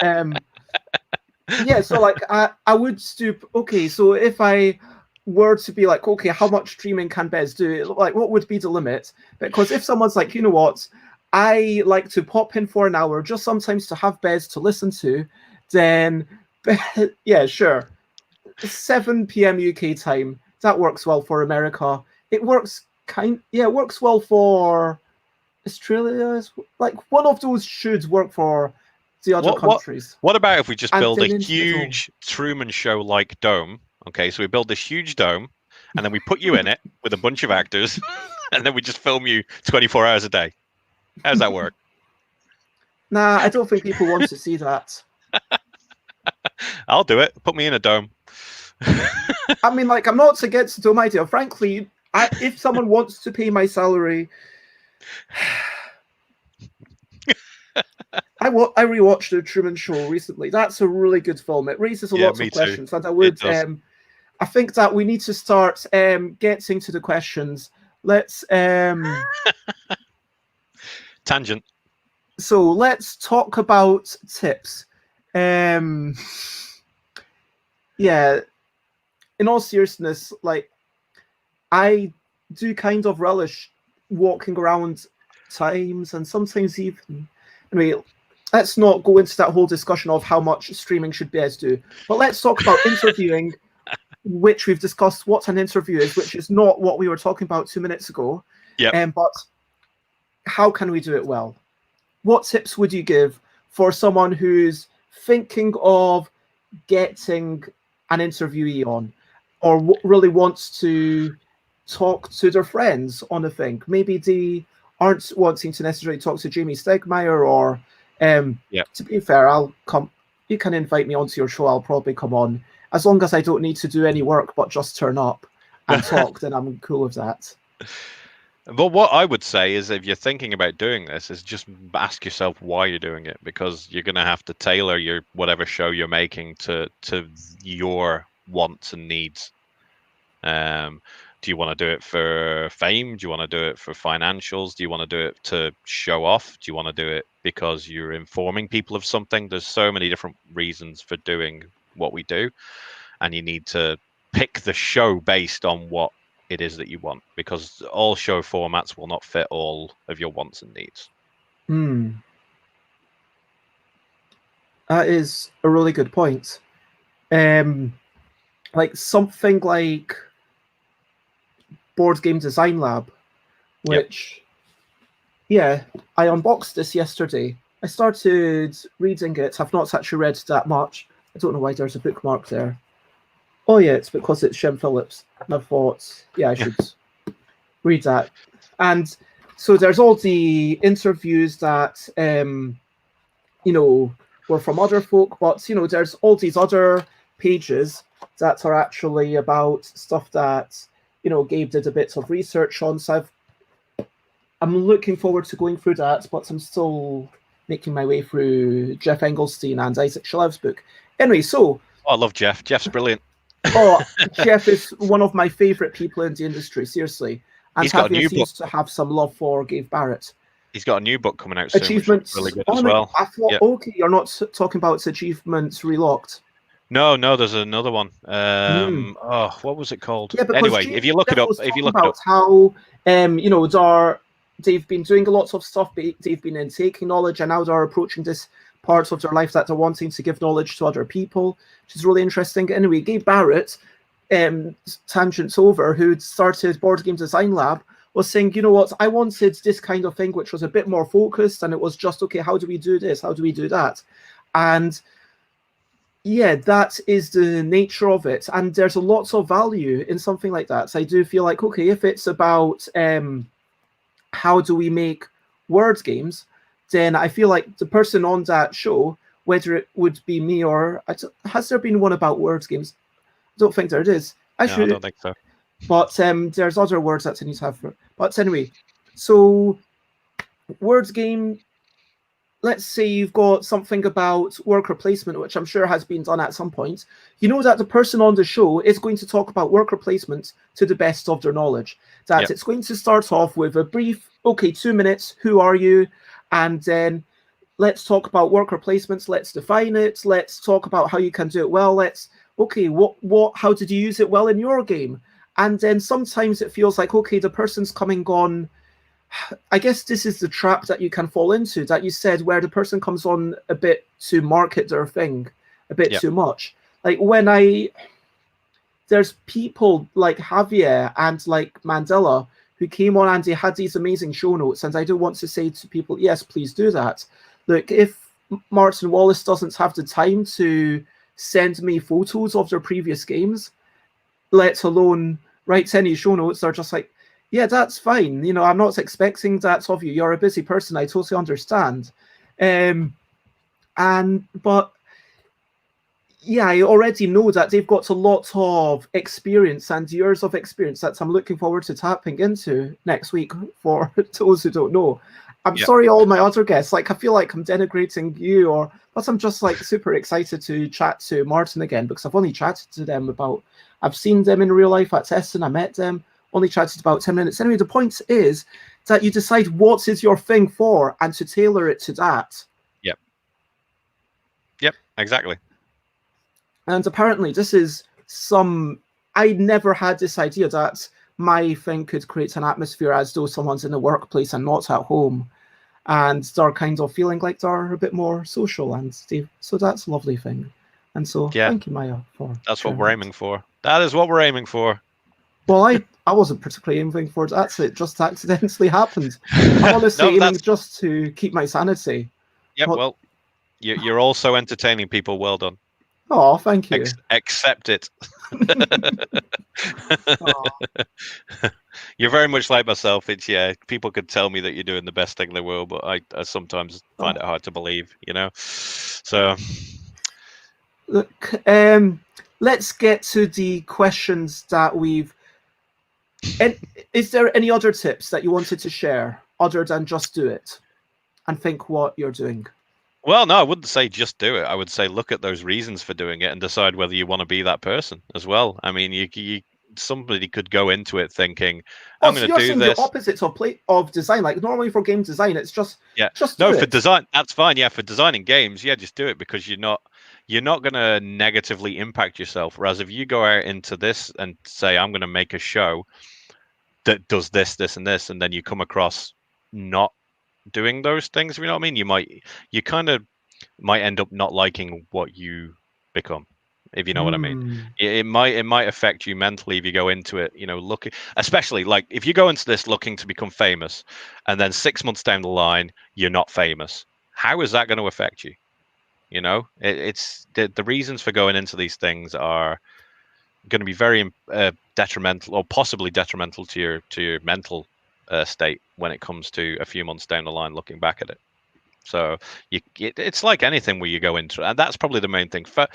Yeah, so like I would do. Okay, so if I were to be like, okay, how much streaming can Bez do? Like, what would be the limit? Because if someone's like, you know what, I like to pop in for an hour just sometimes to have Bez to listen to, then yeah, sure. 7 p.m. UK time, that works well for America. It works it works well for Australia. Like, one of those should work for the other countries. What about if we just build a huge Truman Show like dome? Okay, so we build this huge dome, and then we put you in it with a bunch of actors, and then we just film you 24 hours a day. How does that work? Nah, I don't think people want to see that. I'll do it. Put me in a dome. I mean, like, I'm not against the dome idea. Frankly, if someone wants to pay my salary, I rewatched The Truman Show recently. That's a really good film. It raises a lot of questions, and I would. I think that we need to start getting to the questions. Let's tangent. So let's talk about tips. Yeah, in all seriousness, like, I do kind of relish walking around times, and sometimes even. Anyway, let's not go into that whole discussion of how much streaming should Bez do. But let's talk about interviewing, which we've discussed what an interview is, which is not what we were talking about 2 minutes ago. Yeah. But how can we do it well? What tips would you give for someone who's thinking of getting an interviewee on, or really wants to talk to their friends on a thing? Maybe they aren't wanting to necessarily talk to Jamie Stegmaier, or to be fair, I'll come. You can invite me onto your show. I'll probably come on, as long as I don't need to do any work but just turn up. and talk, then I'm cool with that. But what I would say is, if you're thinking about doing this, is just ask yourself why you're doing it, because you're going to have to tailor your whatever show you're making to your wants and needs. Do you want to do it for fame? Do you want to do it for financials? Do you want to do it to show off? Do you want to do it because you're informing people of something? There's so many different reasons for doing what we do, and you need to pick the show based on what it is that you want, because all show formats will not fit all of your wants and needs. That is a really good point. Like something like Board Game Design Lab, which, yeah, I unboxed this yesterday. I started reading it. I've not actually read that much. I don't know why there's a bookmark there. Oh yeah, it's because it's Shem Phillips. And I thought, yeah, I should read that. And so there's all the interviews that, were from other folk, but, there's all these other pages that are actually about stuff that, Gabe did a bit of research on. So I'm looking forward to going through that, but I'm still making my way through Jeff Engelstein and Isaac Shalev's book. Anyway, so... Oh, I love Jeff. Jeff's brilliant. Oh, Jeff is one of my favorite people in the industry, seriously. And he's got a new seems to have some love for Gabe Barrett. He's got a new book coming out soon, Achievements, which is really good as well. I thought, okay, you're not talking about Achievements Relocked. No, there's another one. Oh, what was it called? Yeah, anyway, if you look it up, how they've been doing a lot of stuff, they've been taking knowledge, and now they're approaching this part of their life that they're wanting to give knowledge to other people, which is really interesting. Anyway, Gabe Barrett, tangents over, who started Board Game Design Lab, was saying, you know what, I wanted this kind of thing which was a bit more focused, and it was just, okay, how do we do this? How do we do that? And yeah, that is the nature of it. And there's a lot of value in something like that. So I do feel like, okay, if it's about how do we make word games, then I feel like the person on that show, whether it would be me or... Has there been one about word games? I don't think there is. I don't think so. But there's other words that I need to have for... But anyway, so word game... Let's say you've got something about worker placement, which I'm sure has been done at some point. You know that the person on the show is going to talk about worker placement to the best of their knowledge. That It's going to start off with a brief, okay, 2 minutes, who are you? And then let's talk about worker placements. Let's define it. Let's talk about how you can do it well. How did you use it well in your game? And then sometimes it feels like, okay, the person's coming on... I guess this is the trap that you can fall into, that you said, where the person comes on a bit to market their thing a bit too much. Like there's people like Javier and like Mandela who came on and they had these amazing show notes, and I do want to say to people, yes, please do that. Look, if Martin Wallace doesn't have the time to send me photos of their previous games, let alone write any show notes, they're just like, yeah, that's fine. I'm not expecting that of you. You're a busy person. I totally understand. But yeah, I already know that they've got a lot of experience and years of experience that I'm looking forward to tapping into next week. For those who don't know, I'm sorry, all my other guests. Like, I feel like I'm denigrating you, but I'm just like super excited to chat to Martin again, because I've only chatted to them I've seen them in real life at Essen. I met them. Only chatted about 10 minutes. Anyway, the point is that you decide what is your thing for and to tailor it to that. Yep, exactly. And apparently this is I never had this idea that my thing could create an atmosphere as though someone's in the workplace and not at home. And they're kind of feeling like they're a bit more social. So that's a lovely thing. And so thank you, Maya. That's what we're aiming for. That is what we're aiming for. Well, I wasn't particularly aiming for it. That's it. Just accidentally happened. I'm honestly aiming just to keep my sanity. Yep. Well, you're also entertaining people. Well done. Oh, thank you. Accept it. You're very much like myself. It's people could tell me that you're doing the best thing in the world, but I sometimes find it hard to believe. So look, let's get to the questions that we've And is there any other tips that you wanted to share other than just do it and think what you're doing? Well, no, I wouldn't say just do it. I would say look at those reasons for doing it and decide whether you want to be that person as well. I mean, somebody could go into it thinking, Oh, I'm so going you're to do saying this. the opposite of design. Like normally for game design, it's just No, do for it. design, that's fine. Yeah, for designing games, yeah, just do it because you're not going to negatively impact yourself. Whereas if you go out into this and say, I'm going to make a show that does this, this, and this, and then you come across not doing those things, you know what I mean? You kind of might end up not liking what you become, if you know what I mean. It might affect you mentally if you go into it, looking, especially like if you go into this looking to become famous, and then 6 months down the line you're not famous. How is that going to affect you? It's the reasons for going into these things are going to be very detrimental, or possibly detrimental to your mental state when it comes to a few months down the line looking back at it. So it's like anything where you go into it, and that's probably the main thing. For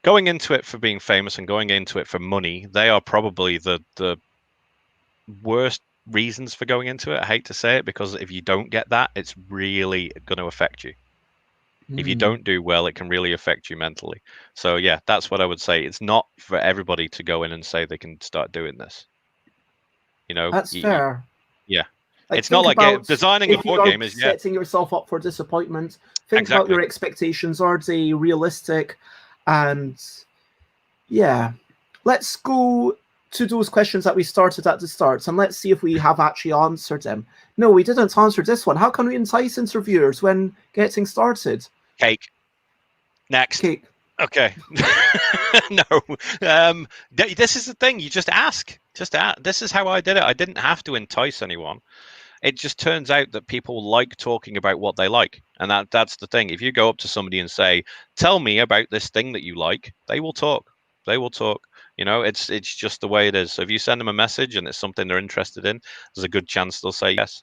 going into it for being famous and going into it for money, they are probably the worst reasons for going into it. I hate to say it, because if you don't get that, it's really going to affect you. If you don't do well, it can really affect you mentally. So yeah, that's what I would say. It's not for everybody to go in and say they can start doing this. That's fair. Yeah. Like, It's not like designing a if you board are game is, yeah. setting yourself up for disappointment, think about Exactly. your expectations. Are they realistic? And yeah, let's go to those questions that we started at the start, and let's see if we have actually answered them. No, we didn't answer this one. How can we entice interviewers when getting started? Cake. Next. Cake. Okay. No. This is the thing. You just ask. Just ask. This is how I did it. I didn't have to entice anyone. It just turns out that people like talking about what they like, and that's the thing. If you go up to somebody and say, "Tell me about this thing that you like," they will talk. They will talk. It's just the way it is. So if you send them a message and it's something they're interested in, there's a good chance they'll say yes.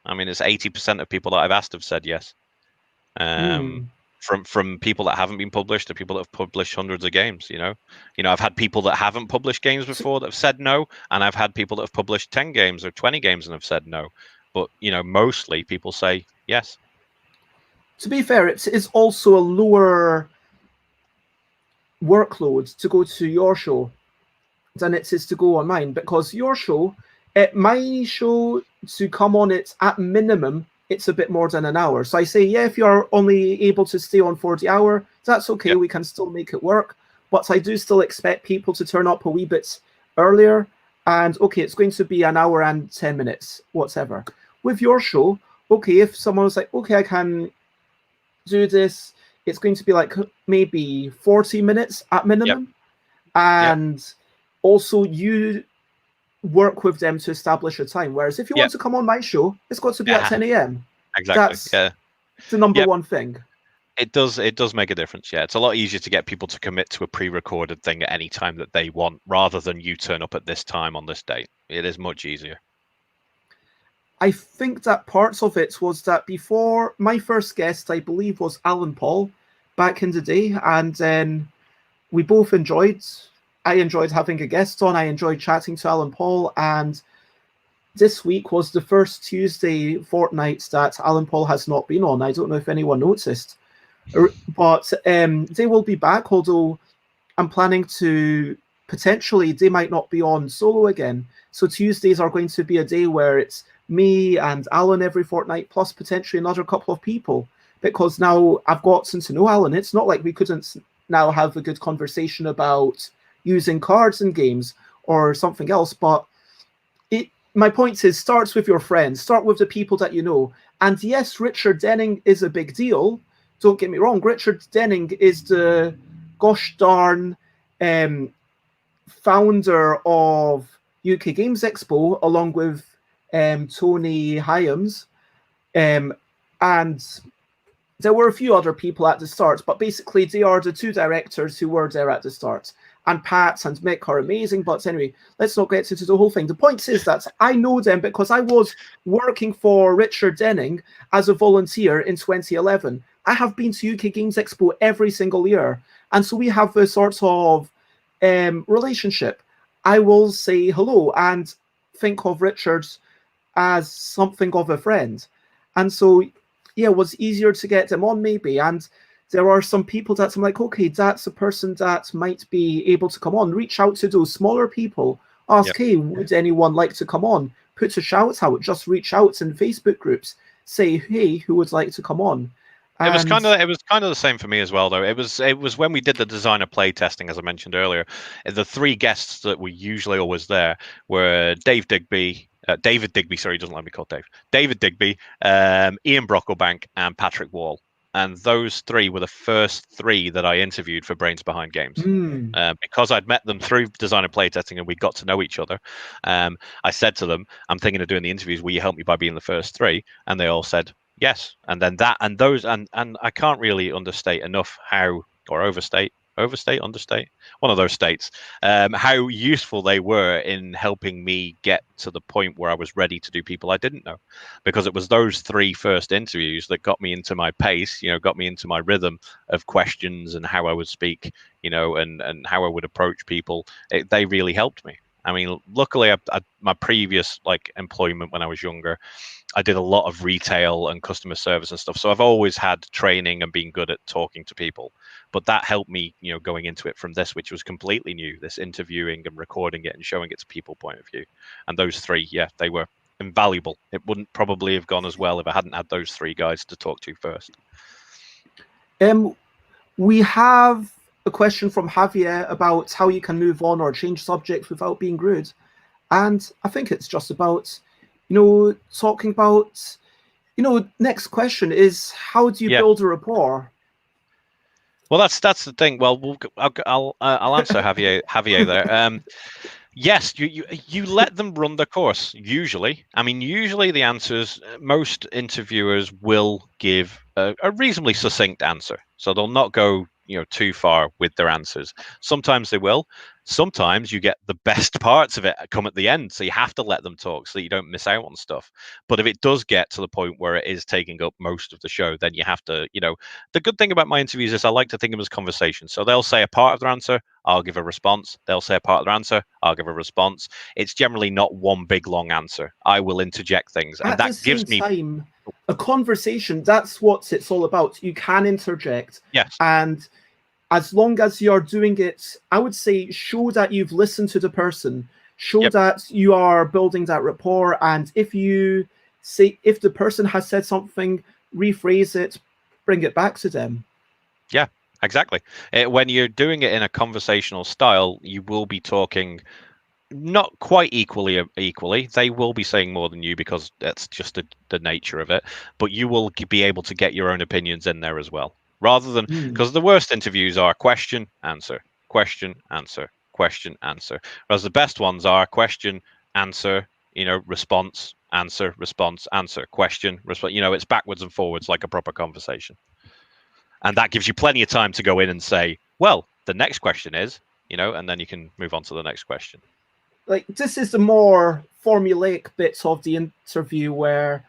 I mean, it's 80% of people that I've asked have said yes. From people that haven't been published to people that have published hundreds of games. I've had people that haven't published games before that have said no, and I've had people that have published 10 games or 20 games and have said no. But mostly people say yes. To be fair, it is also a lower workload to go to your show than it is to go on mine, because your show, my show, to come on it at minimum, it's a bit more than an hour. So I say, yeah, if you're only able to stay on for the hour, that's okay. Yep. We can still make it work. But I do still expect people to turn up a wee bit earlier. And okay, it's going to be an hour and 10 minutes, whatever. With your show, okay, if someone was like, okay, I can do this, it's going to be like maybe 40 minutes at minimum. Yep. And also you work with them to establish a time. Whereas if you want to come on my show, it's got to be at 10 a.m. Exactly. That's the number one thing. It does make a difference. Yeah, it's a lot easier to get people to commit to a pre-recorded thing at any time that they want, rather than you turn up at this time on this date. It is much easier. I think that parts of it was that before my first guest, I believe, was Alan Paul back in the day, and then we both enjoyed. I enjoyed having a guest on. I enjoyed chatting to Alan Paul, and this week was the first Tuesday fortnight that Alan Paul has not been on. I don't know if anyone noticed, but they will be back, although I'm planning to potentially, they might not be on solo again. So Tuesdays are going to be a day where it's me and Alan every fortnight, plus potentially another couple of people, because now I've gotten to know Alan. It's not like we couldn't now have a good conversation about using cards in games or something else, but my point is, starts with your friends, start with the people that you know. And yes, Richard Denning is a big deal, don't get me wrong. Richard Denning is the gosh darn founder of UK Games Expo, along with Tony Hyams, and there were a few other people at the start, but basically they are the two directors who were there at the start. And Pat and Mick are amazing. But anyway, let's not get into the whole thing. The point is that I know them because I was working for Richard Denning as a volunteer in 2011. I have been to UK Games Expo every single year. And so we have a sort of relationship. I will say hello and think of Richard as something of a friend. And so, yeah, it was easier to get them on maybe. And there are some people that I'm like, okay, that's a person that might be able to come on. Reach out to those smaller people. Ask, hey, would anyone like to come on? Put a shout out. Just reach out in Facebook groups. Say, hey, who would like to come on? It was kind of the same for me as well, though. It was when we did the designer play testing, as I mentioned earlier. The three guests that were usually always there were David Digby. Sorry, he doesn't like me called Dave. David Digby, Ian Brocklebank, and Patrick Wall. And those three were the first three that I interviewed for Brains Behind Games. Because I'd met them through designer playtesting and we got to know each other. I said to them, I'm thinking of doing the interviews. Will you help me by being the first three? And they all said, yes. And then and I can't really understate enough how, or understate, one of those states, how useful they were in helping me get to the point where I was ready to do people I didn't know, because it was those three first interviews that got me into my pace, got me into my rhythm of questions and how I would speak, and how I would approach people. They really helped me. I mean, luckily, my previous employment when I was younger, I did a lot of retail and customer service and stuff. So I've always had training and been good at talking to people. But that helped me, going into it from this, which was completely new, this interviewing and recording it and showing it to people point of view. And those three, they were invaluable. It wouldn't probably have gone as well if I hadn't had those three guys to talk to first. We have a question from Javier about how you can move on or change subjects without being rude. And I think it's just about, talking about, next question is, how do you build a rapport? Well, that's the thing. Well, I'll answer Javier there. Yes, you let them run the course. Usually, usually the answers, most interviewers will give a reasonably succinct answer, so they'll not go too far with their answers. Sometimes they will. Sometimes you get the best parts of it come at the end, so you have to let them talk so that you don't miss out on stuff. But if it does get to the point where it is taking up most of the show, then you have to, the good thing about my interviews is I like to think of them as conversations. So they'll say a part of their answer, I'll give a response. They'll say a part of their answer, I'll give a response. It's generally not one big long answer. I will interject things, and that gives me time. A conversation, that's what it's all about. You can interject. Yes. And as long as you're doing it, I would say, show that you've listened to the person, show that you are building that rapport. And if the person has said something, rephrase it, bring it back to them. Yeah, exactly. When you're doing it in a conversational style, you will be talking not quite equally. They will be saying more than you because that's just the nature of it. But you will be able to get your own opinions in there as well. Rather than, because the worst interviews are question, answer, question, answer, question, answer. Whereas the best ones are question, answer, response, answer, response, answer, question, response. It's backwards and forwards like a proper conversation. And that gives you plenty of time to go in and say, well, the next question is, and then you can move on to the next question. This is the more formulaic bits of the interview where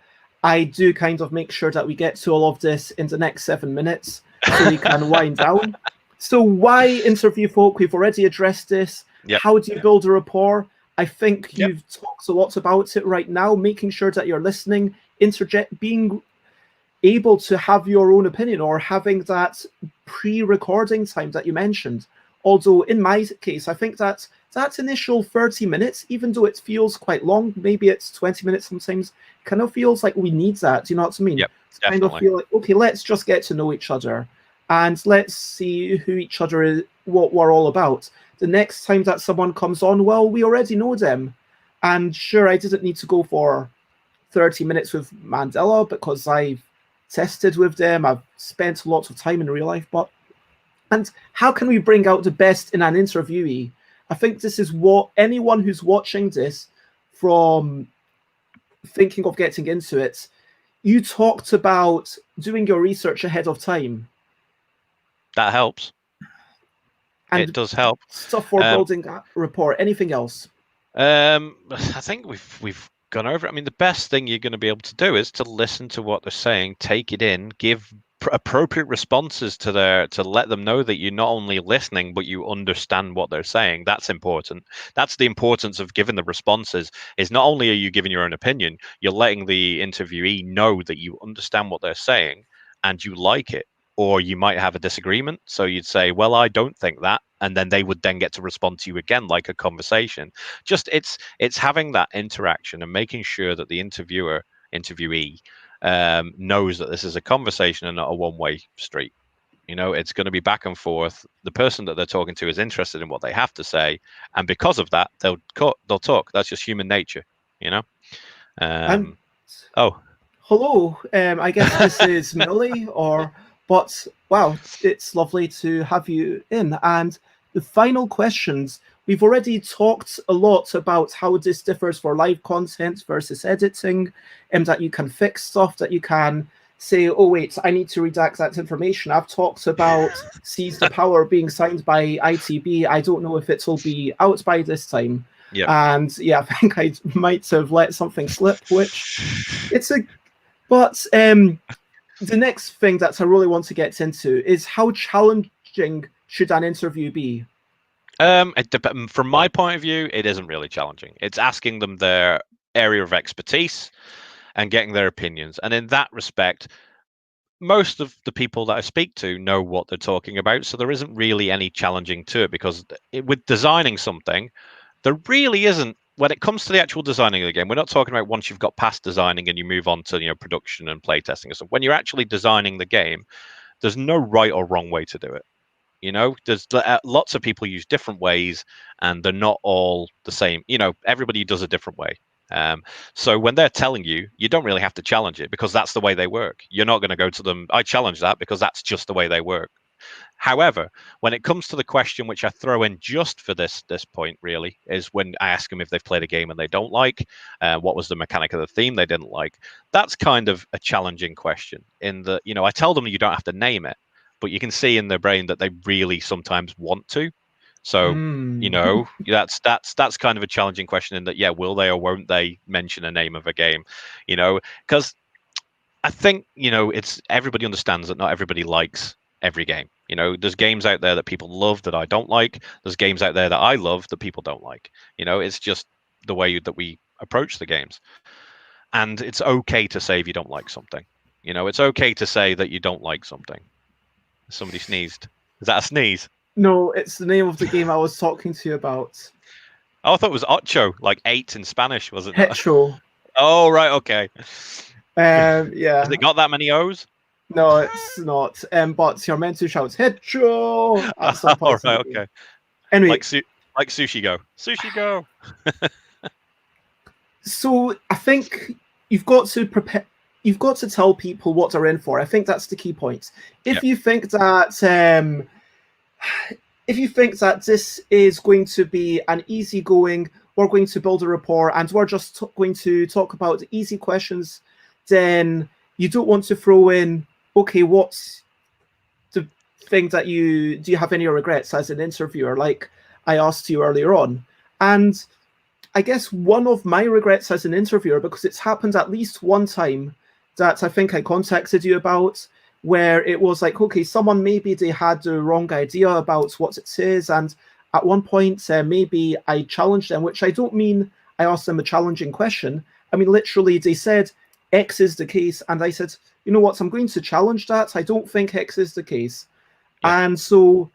I do kind of make sure that we get to all of this in the next 7 minutes so we can wind down. So why interview folk? We've already addressed this. How do you build a rapport? I think you've talked a lot about it right now, making sure that you're listening, being able to have your own opinion or having that pre-recording time that you mentioned. Although in my case, I think that initial 30 minutes, even though it feels quite long, maybe it's 20 minutes sometimes, kind of feels like we need that. Do you know what I mean? Yep, kind of feel like, okay, let's just get to know each other and let's see who each other is, what we're all about. The next time that someone comes on, well, we already know them. And sure, I didn't need to go for 30 minutes with Mandela because I've tested with them. I've spent lots of time in real life, and how can we bring out the best in an interviewee? I think this is what anyone who's watching this from thinking of getting into it, you talked about doing your research ahead of time. That helps. And it does help. Stuff for building that rapport. Anything else? I think we've gone over it. The best thing you're going to be able to do is to listen to what they're saying, take it in, give appropriate responses to let them know that you're not only listening but you understand what they're saying. That's important. That's the importance of giving the responses. Is not only are you giving your own opinion, you're letting the interviewee know that you understand what they're saying and you like it. Or you might have a disagreement, so you'd say, well, I don't think that, and then they would then get to respond to you again like a conversation. Just it's having that interaction and making sure that the interviewee knows that this is a conversation and not a one-way street. It's going to be back and forth. The person that they're talking to is interested in what they have to say, and because of that, they'll talk. That's just human nature. Oh, hello. I guess this is Millie, but wow, it's lovely to have you in. And the final questions. We've already talked a lot about how this differs for live content versus editing, and that you can fix stuff, that you can say, oh wait, I need to redact that information. I've talked about Seize the Power being signed by ITB. I don't know if it'll be out by this time. yeah. And yeah, I think I might have let something slip, which it's a... But the next thing that I really want to get into is how challenging should an interview be? From my point of view, it isn't really challenging. It's asking them their area of expertise and getting their opinions. And in that respect, most of the people that I speak to know what they're talking about. So there isn't really any challenging to it, because with designing something, there really isn't. When it comes to the actual designing of the game, we're not talking about once you've got past designing and you move on to production and playtesting and stuff. When you're actually designing the game, there's no right or wrong way to do it. There's lots of people use different ways, and they're not all the same. Everybody does a different way. So when they're telling you, you don't really have to challenge it, because that's the way they work. You're not going to go to them, I challenge that, because that's just the way they work. However, when it comes to the question which I throw in just for this point, really, is when I ask them if they've played a game and they don't like, what was the mechanic of the theme they didn't like. That's kind of a challenging question, in that, I tell them you don't have to name it, but you can see in their brain that they really sometimes want to. So, that's kind of a challenging question, in that, yeah, will they or won't they mention a name of a game? Because I think, it's everybody understands that not everybody likes every game. There's games out there that people love that I don't like. There's games out there that I love that people don't like. It's just the way that we approach the games. And it's okay to say if you don't like something. It's okay to say that you don't like something. Somebody sneezed. Is that a sneeze? No, it's the name of the game I was talking to you about. Oh, I thought it was ocho, like 8 in Spanish, was it? Hetro. Oh, right, okay. Yeah. Has it got that many O's? No, it's not. But you're meant to shout "Hetro" at some point. All right, okay. Anyway, like Sushi Go. Sushi Go. So I think you've got to prepare. You've got to tell people what they're in for. I think that's the key point. If you think that this is going to be an easygoing, we're going to build a rapport and we're just going to talk about easy questions, then you don't want to throw in, okay, what's the thing that do you have any regrets as an interviewer, like I asked you earlier on? And I guess one of my regrets as an interviewer, because it's happened at least one time that I think I contacted you about, where it was like, okay, someone, maybe they had the wrong idea about what it is, and at one point maybe I challenged them, which I don't mean I asked them a challenging question. I mean, literally they said X is the case, and I said, you know what, I'm going to challenge that. I don't think X is the case. And so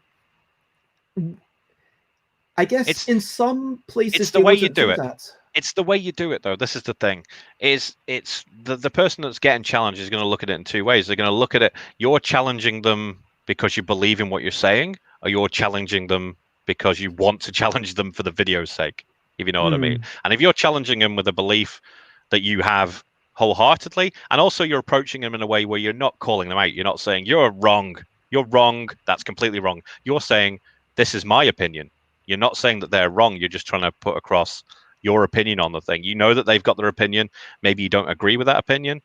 I guess in some places it's the way you do it. That. It's the way you do it, though. This is the thing. It's the person that's getting challenged is going to look at it in two ways. They're going to look at it, you're challenging them because you believe in what you're saying, or you're challenging them because you want to challenge them for the video's sake, if you know what I mean. And if you're challenging them with a belief that you have wholeheartedly, and also you're approaching them in a way where you're not calling them out. You're not saying, you're wrong, that's completely wrong. You're saying, this is my opinion. You're not saying that they're wrong. You're just trying to put across your opinion on the thing. You know that they've got their opinion. Maybe you don't agree with that opinion,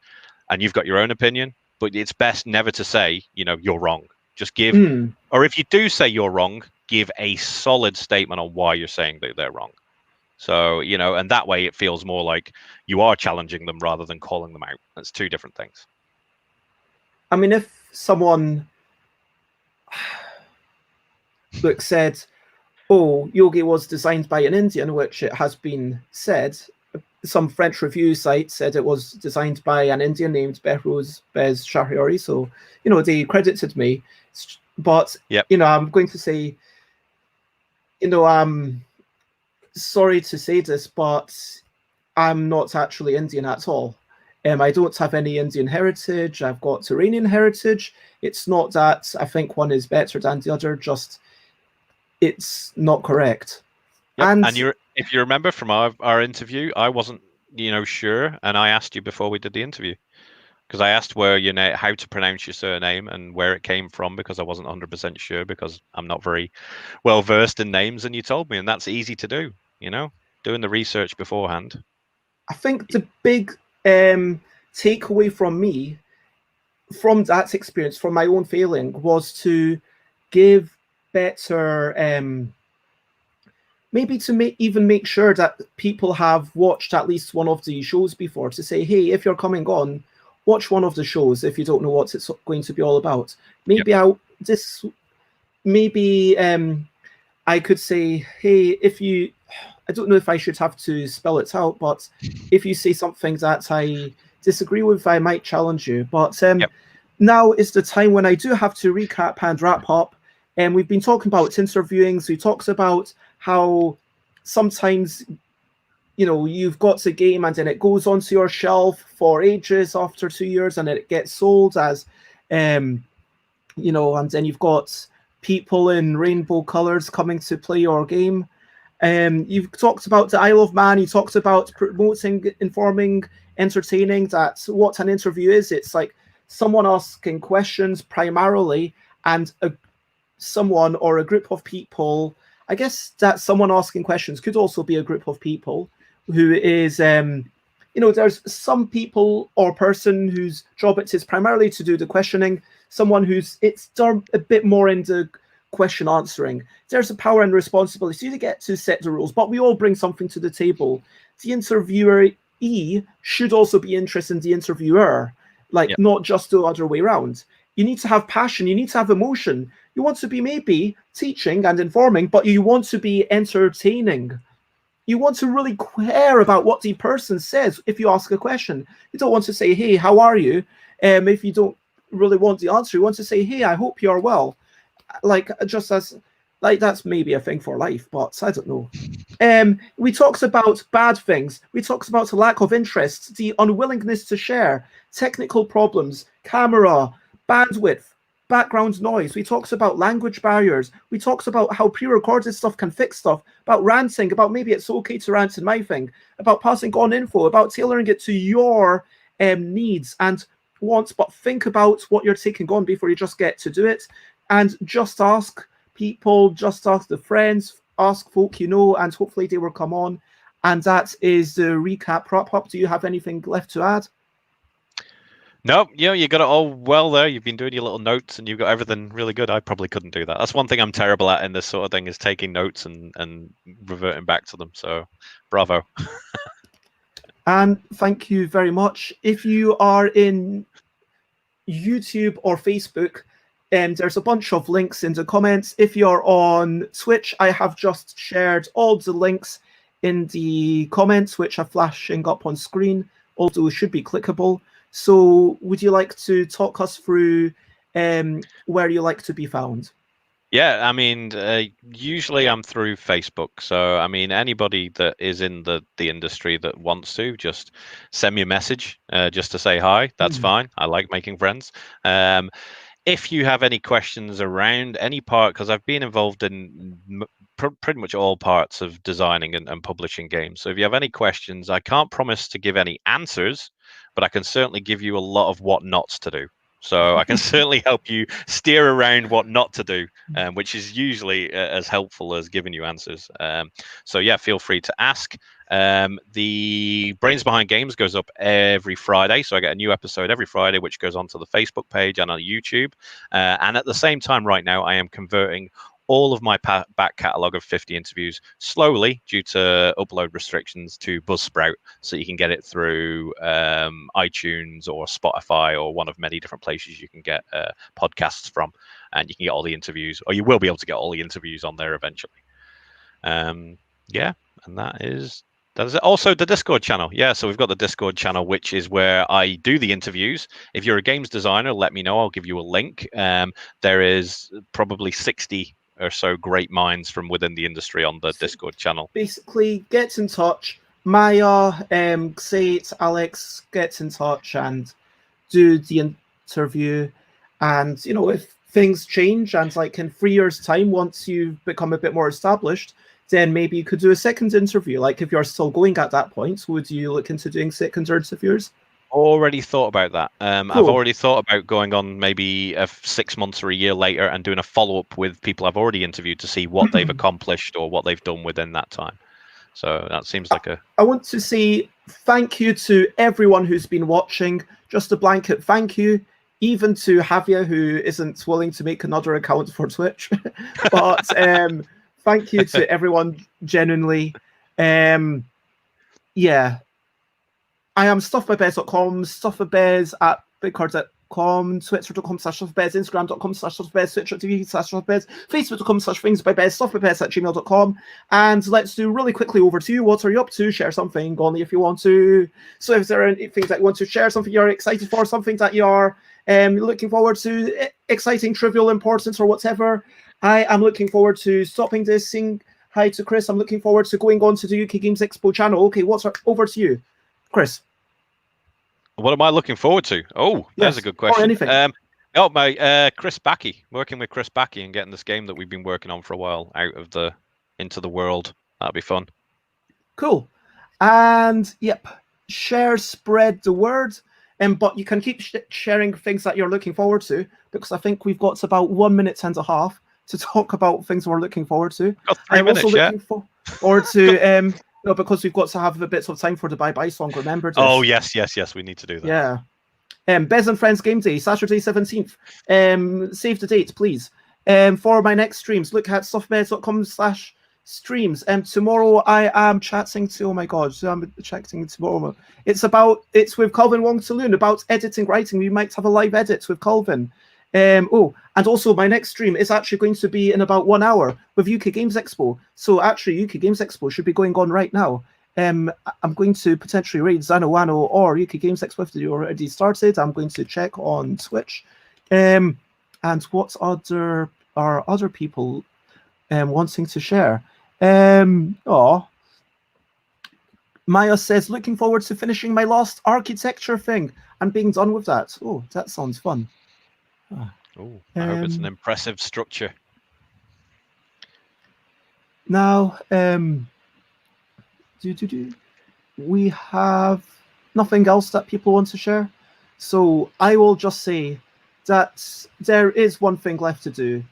and you've got your own opinion. But it's best never to say, you're wrong. Just give, or if you do say you're wrong, give a solid statement on why you're saying that they're wrong. So, and that way it feels more like you are challenging them rather than calling them out. That's two different things. I mean, if someone said, oh, Yogi was designed by an Indian, which it has been said. Some French review site said it was designed by an Indian named Behrouz Bez Shahriari. So, they credited me. But, Yep. I'm going to say, I'm sorry to say this, but I'm not actually Indian at all. I don't have any Indian heritage. I've got Iranian heritage. It's not that I think one is better than the other, just it's not correct. Yep. And if you remember from our interview, I wasn't, sure, and I asked you before we did the interview, because I asked how to pronounce your surname and where it came from, because I wasn't 100% sure, because I'm not very well versed in names, and you told me, and that's easy to do, doing the research beforehand. I think the big takeaway from me from that experience, from my own failing, was to give better, maybe to even make sure that people have watched at least one of the shows before, to say, hey, if you're coming on, watch one of the shows if you don't know what it's going to be all about. Maybe I could say, hey, I don't know if I should have to spell it out, but if you say something that I disagree with, I might challenge you. But now is the time when I do have to recap and wrap up. And we've been talking about interviewing. So we talked about how sometimes, you've got a game and then it goes onto your shelf for ages after 2 years, and then it gets sold as, and then you've got people in rainbow colors coming to play your game. You've talked about the Isle of Man. You talked about promoting, informing, entertaining. That's what an interview is. It's like someone asking questions primarily, and someone or a group of people. I guess that someone asking questions could also be a group of people who is, there's some people or person whose job it is primarily to do the questioning. Someone who's a bit more into question answering. There's a power and responsibility to get to set the rules, but we all bring something to the table. The interviewee should also be interested in the interviewer, not just the other way around. You need to have passion. You need to have emotion. You want to be maybe teaching and informing, but you want to be entertaining. You want to really care about what the person says if you ask a question. You don't want to say, hey, how are you? If you don't really want the answer, you want to say, hey, I hope you're well. That's maybe a thing for life, but I don't know. We talked about bad things. We talked about the lack of interest, the unwillingness to share, technical problems, camera, bandwidth, background noise. We talked about language barriers. We talked about how pre-recorded stuff can fix stuff, about ranting, about maybe it's okay to rant in my thing, about passing on info, about tailoring it to your needs and wants, but think about what you're taking on before you just get to do it. And just ask people, just ask the friends, ask folk and hopefully they will come on. And that is the recap wrap up. Do you have anything left to add? No, you got it all well there. You've been doing your little notes and you've got everything really good. I probably couldn't do that. That's one thing I'm terrible at in this sort of thing, is taking notes and reverting back to them. So bravo. And thank you very much. If you are in YouTube or Facebook, there's a bunch of links in the comments. If you're on Twitch, I have just shared all the links in the comments, which are flashing up on screen, although it should be clickable. So would you like to talk us through where you like to be found? Yeah, I mean, usually I'm through Facebook. So, I mean, anybody that is in the industry that wants to, just send me a message just to say hi. That's fine. I like making friends. If you have any questions around any part, because I've been involved in pretty much all parts of designing and publishing games. So if you have any questions, I can't promise to give any answers, but I can certainly give you a lot of what not to do. So I can certainly help you steer around what not to do, which is usually as helpful as giving you answers. So yeah, feel free to ask. The Brains Behind Games goes up every Friday. So I get a new episode every Friday, which goes onto the Facebook page and on YouTube. And at the same time right now, I am converting all of my back catalogue of 50 interviews slowly due to upload restrictions to Buzzsprout, so you can get it through iTunes or Spotify or one of many different places you can get podcasts from, and you can get all the interviews, or you will be able to get all the interviews on there eventually. Yeah, and that is it. Also the Discord channel. Yeah, so we've got the Discord channel, which is where I do the interviews. If you're a games designer, let me know. I'll give you a link. There is probably 60 or so great minds from within the industry on the Discord channel. Basically, get in touch. Maya, say it's Alex, get in touch and do the interview. And, you know, if things change and like in 3 years' time, once you've become a bit more established, then maybe you could do a second interview. Like if you're still going at that point, would you look into doing second interviews? Already thought about that. Cool. I've already thought about going on maybe 6 months or a year later and doing a follow-up with people I've already interviewed to see what they've accomplished or what they've done within that time. So that seems like I want to say thank you to everyone who's been watching. Just a blanket thank you, even to Javier, who isn't willing to make another account for Twitch. But thank you to everyone genuinely. Yeah. I am stuffbybez.com, stuffbybez at bigcard.com, twitter.com/stuffbybez, instagram.com/stuffbybez, twitch.tv/stuffbybez, facebook.com/thingsbybez, stuffbybez@gmail.com. And let's do really quickly over to you. What are you up to? Share something, only if you want to. So if there are any things that you want to share, something you're excited for, something that you're looking forward to, exciting, trivial, important, or whatever. I am looking forward to stopping this, saying hi to Chris. I'm looking forward to going on to the UK Games Expo channel. Okay, over to you, Chris. What am I looking forward to? Oh, that's a good question. Or anything. Chris Backey, working with Chris Backey and getting this game that we've been working on for a while into the world. That'll be fun. Cool. And yep, share, spread the word. But you can keep sharing things that you're looking forward to, because I think we've got about 1.5 minutes to talk about things we're looking forward to. Got 3 minutes, also looking forward to no, because we've got to have a bit of time for the bye-bye song. Remember this. Oh, yes. We need to do that. Yeah. Bez and Friends Game Day, Saturday 17th. Save the date, please. For my next streams, look at stuffbez.com/streams. Tomorrow I am chatting to, oh my God, I'm chatting tomorrow. It's with Calvin Wong Saloon about editing, writing. We might have a live edit with Calvin. And also my next stream is actually going to be in about 1 hour with UK Games Expo. So actually UK Games Expo should be going on right now. I'm going to potentially raid Zanowano or UK Games Expo if they already started. I'm going to check on Twitch. And what are other people wanting to share? Maya says, looking forward to finishing my last architecture thing and being done with that. Oh, that sounds fun. I hope it's an impressive structure. Now, we have nothing else that people want to share. So I will just say that there is one thing left to do.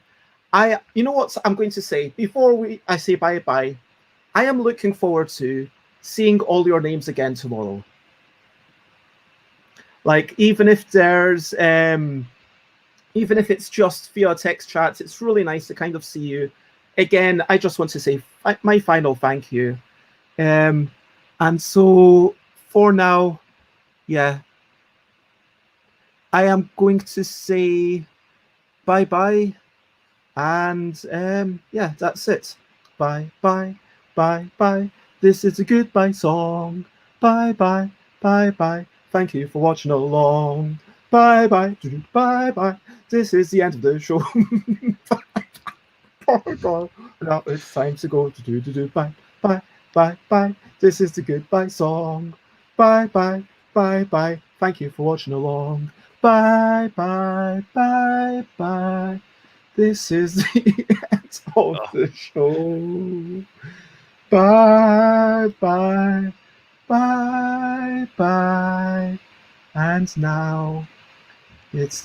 You know what I'm going to say before I say bye-bye? I am looking forward to seeing all your names again tomorrow. Like, even if there's even if it's just via text chat, it's really nice to kind of see you. Again, I just want to say my final thank you. And so for now, yeah, I am going to say bye-bye. And yeah, that's it. Bye, bye, bye, bye. This is a goodbye song. Bye, bye, bye, bye. Thank you for watching along. Bye, bye, bye, bye. This is the end of the show. Oh God! Now it's time to go. Bye, bye, bye, bye. This is the goodbye song. Bye, bye, bye, bye. Thank you for watching along. Bye, bye, bye, bye. This is the end of the show. Bye, bye, bye, bye. And now it's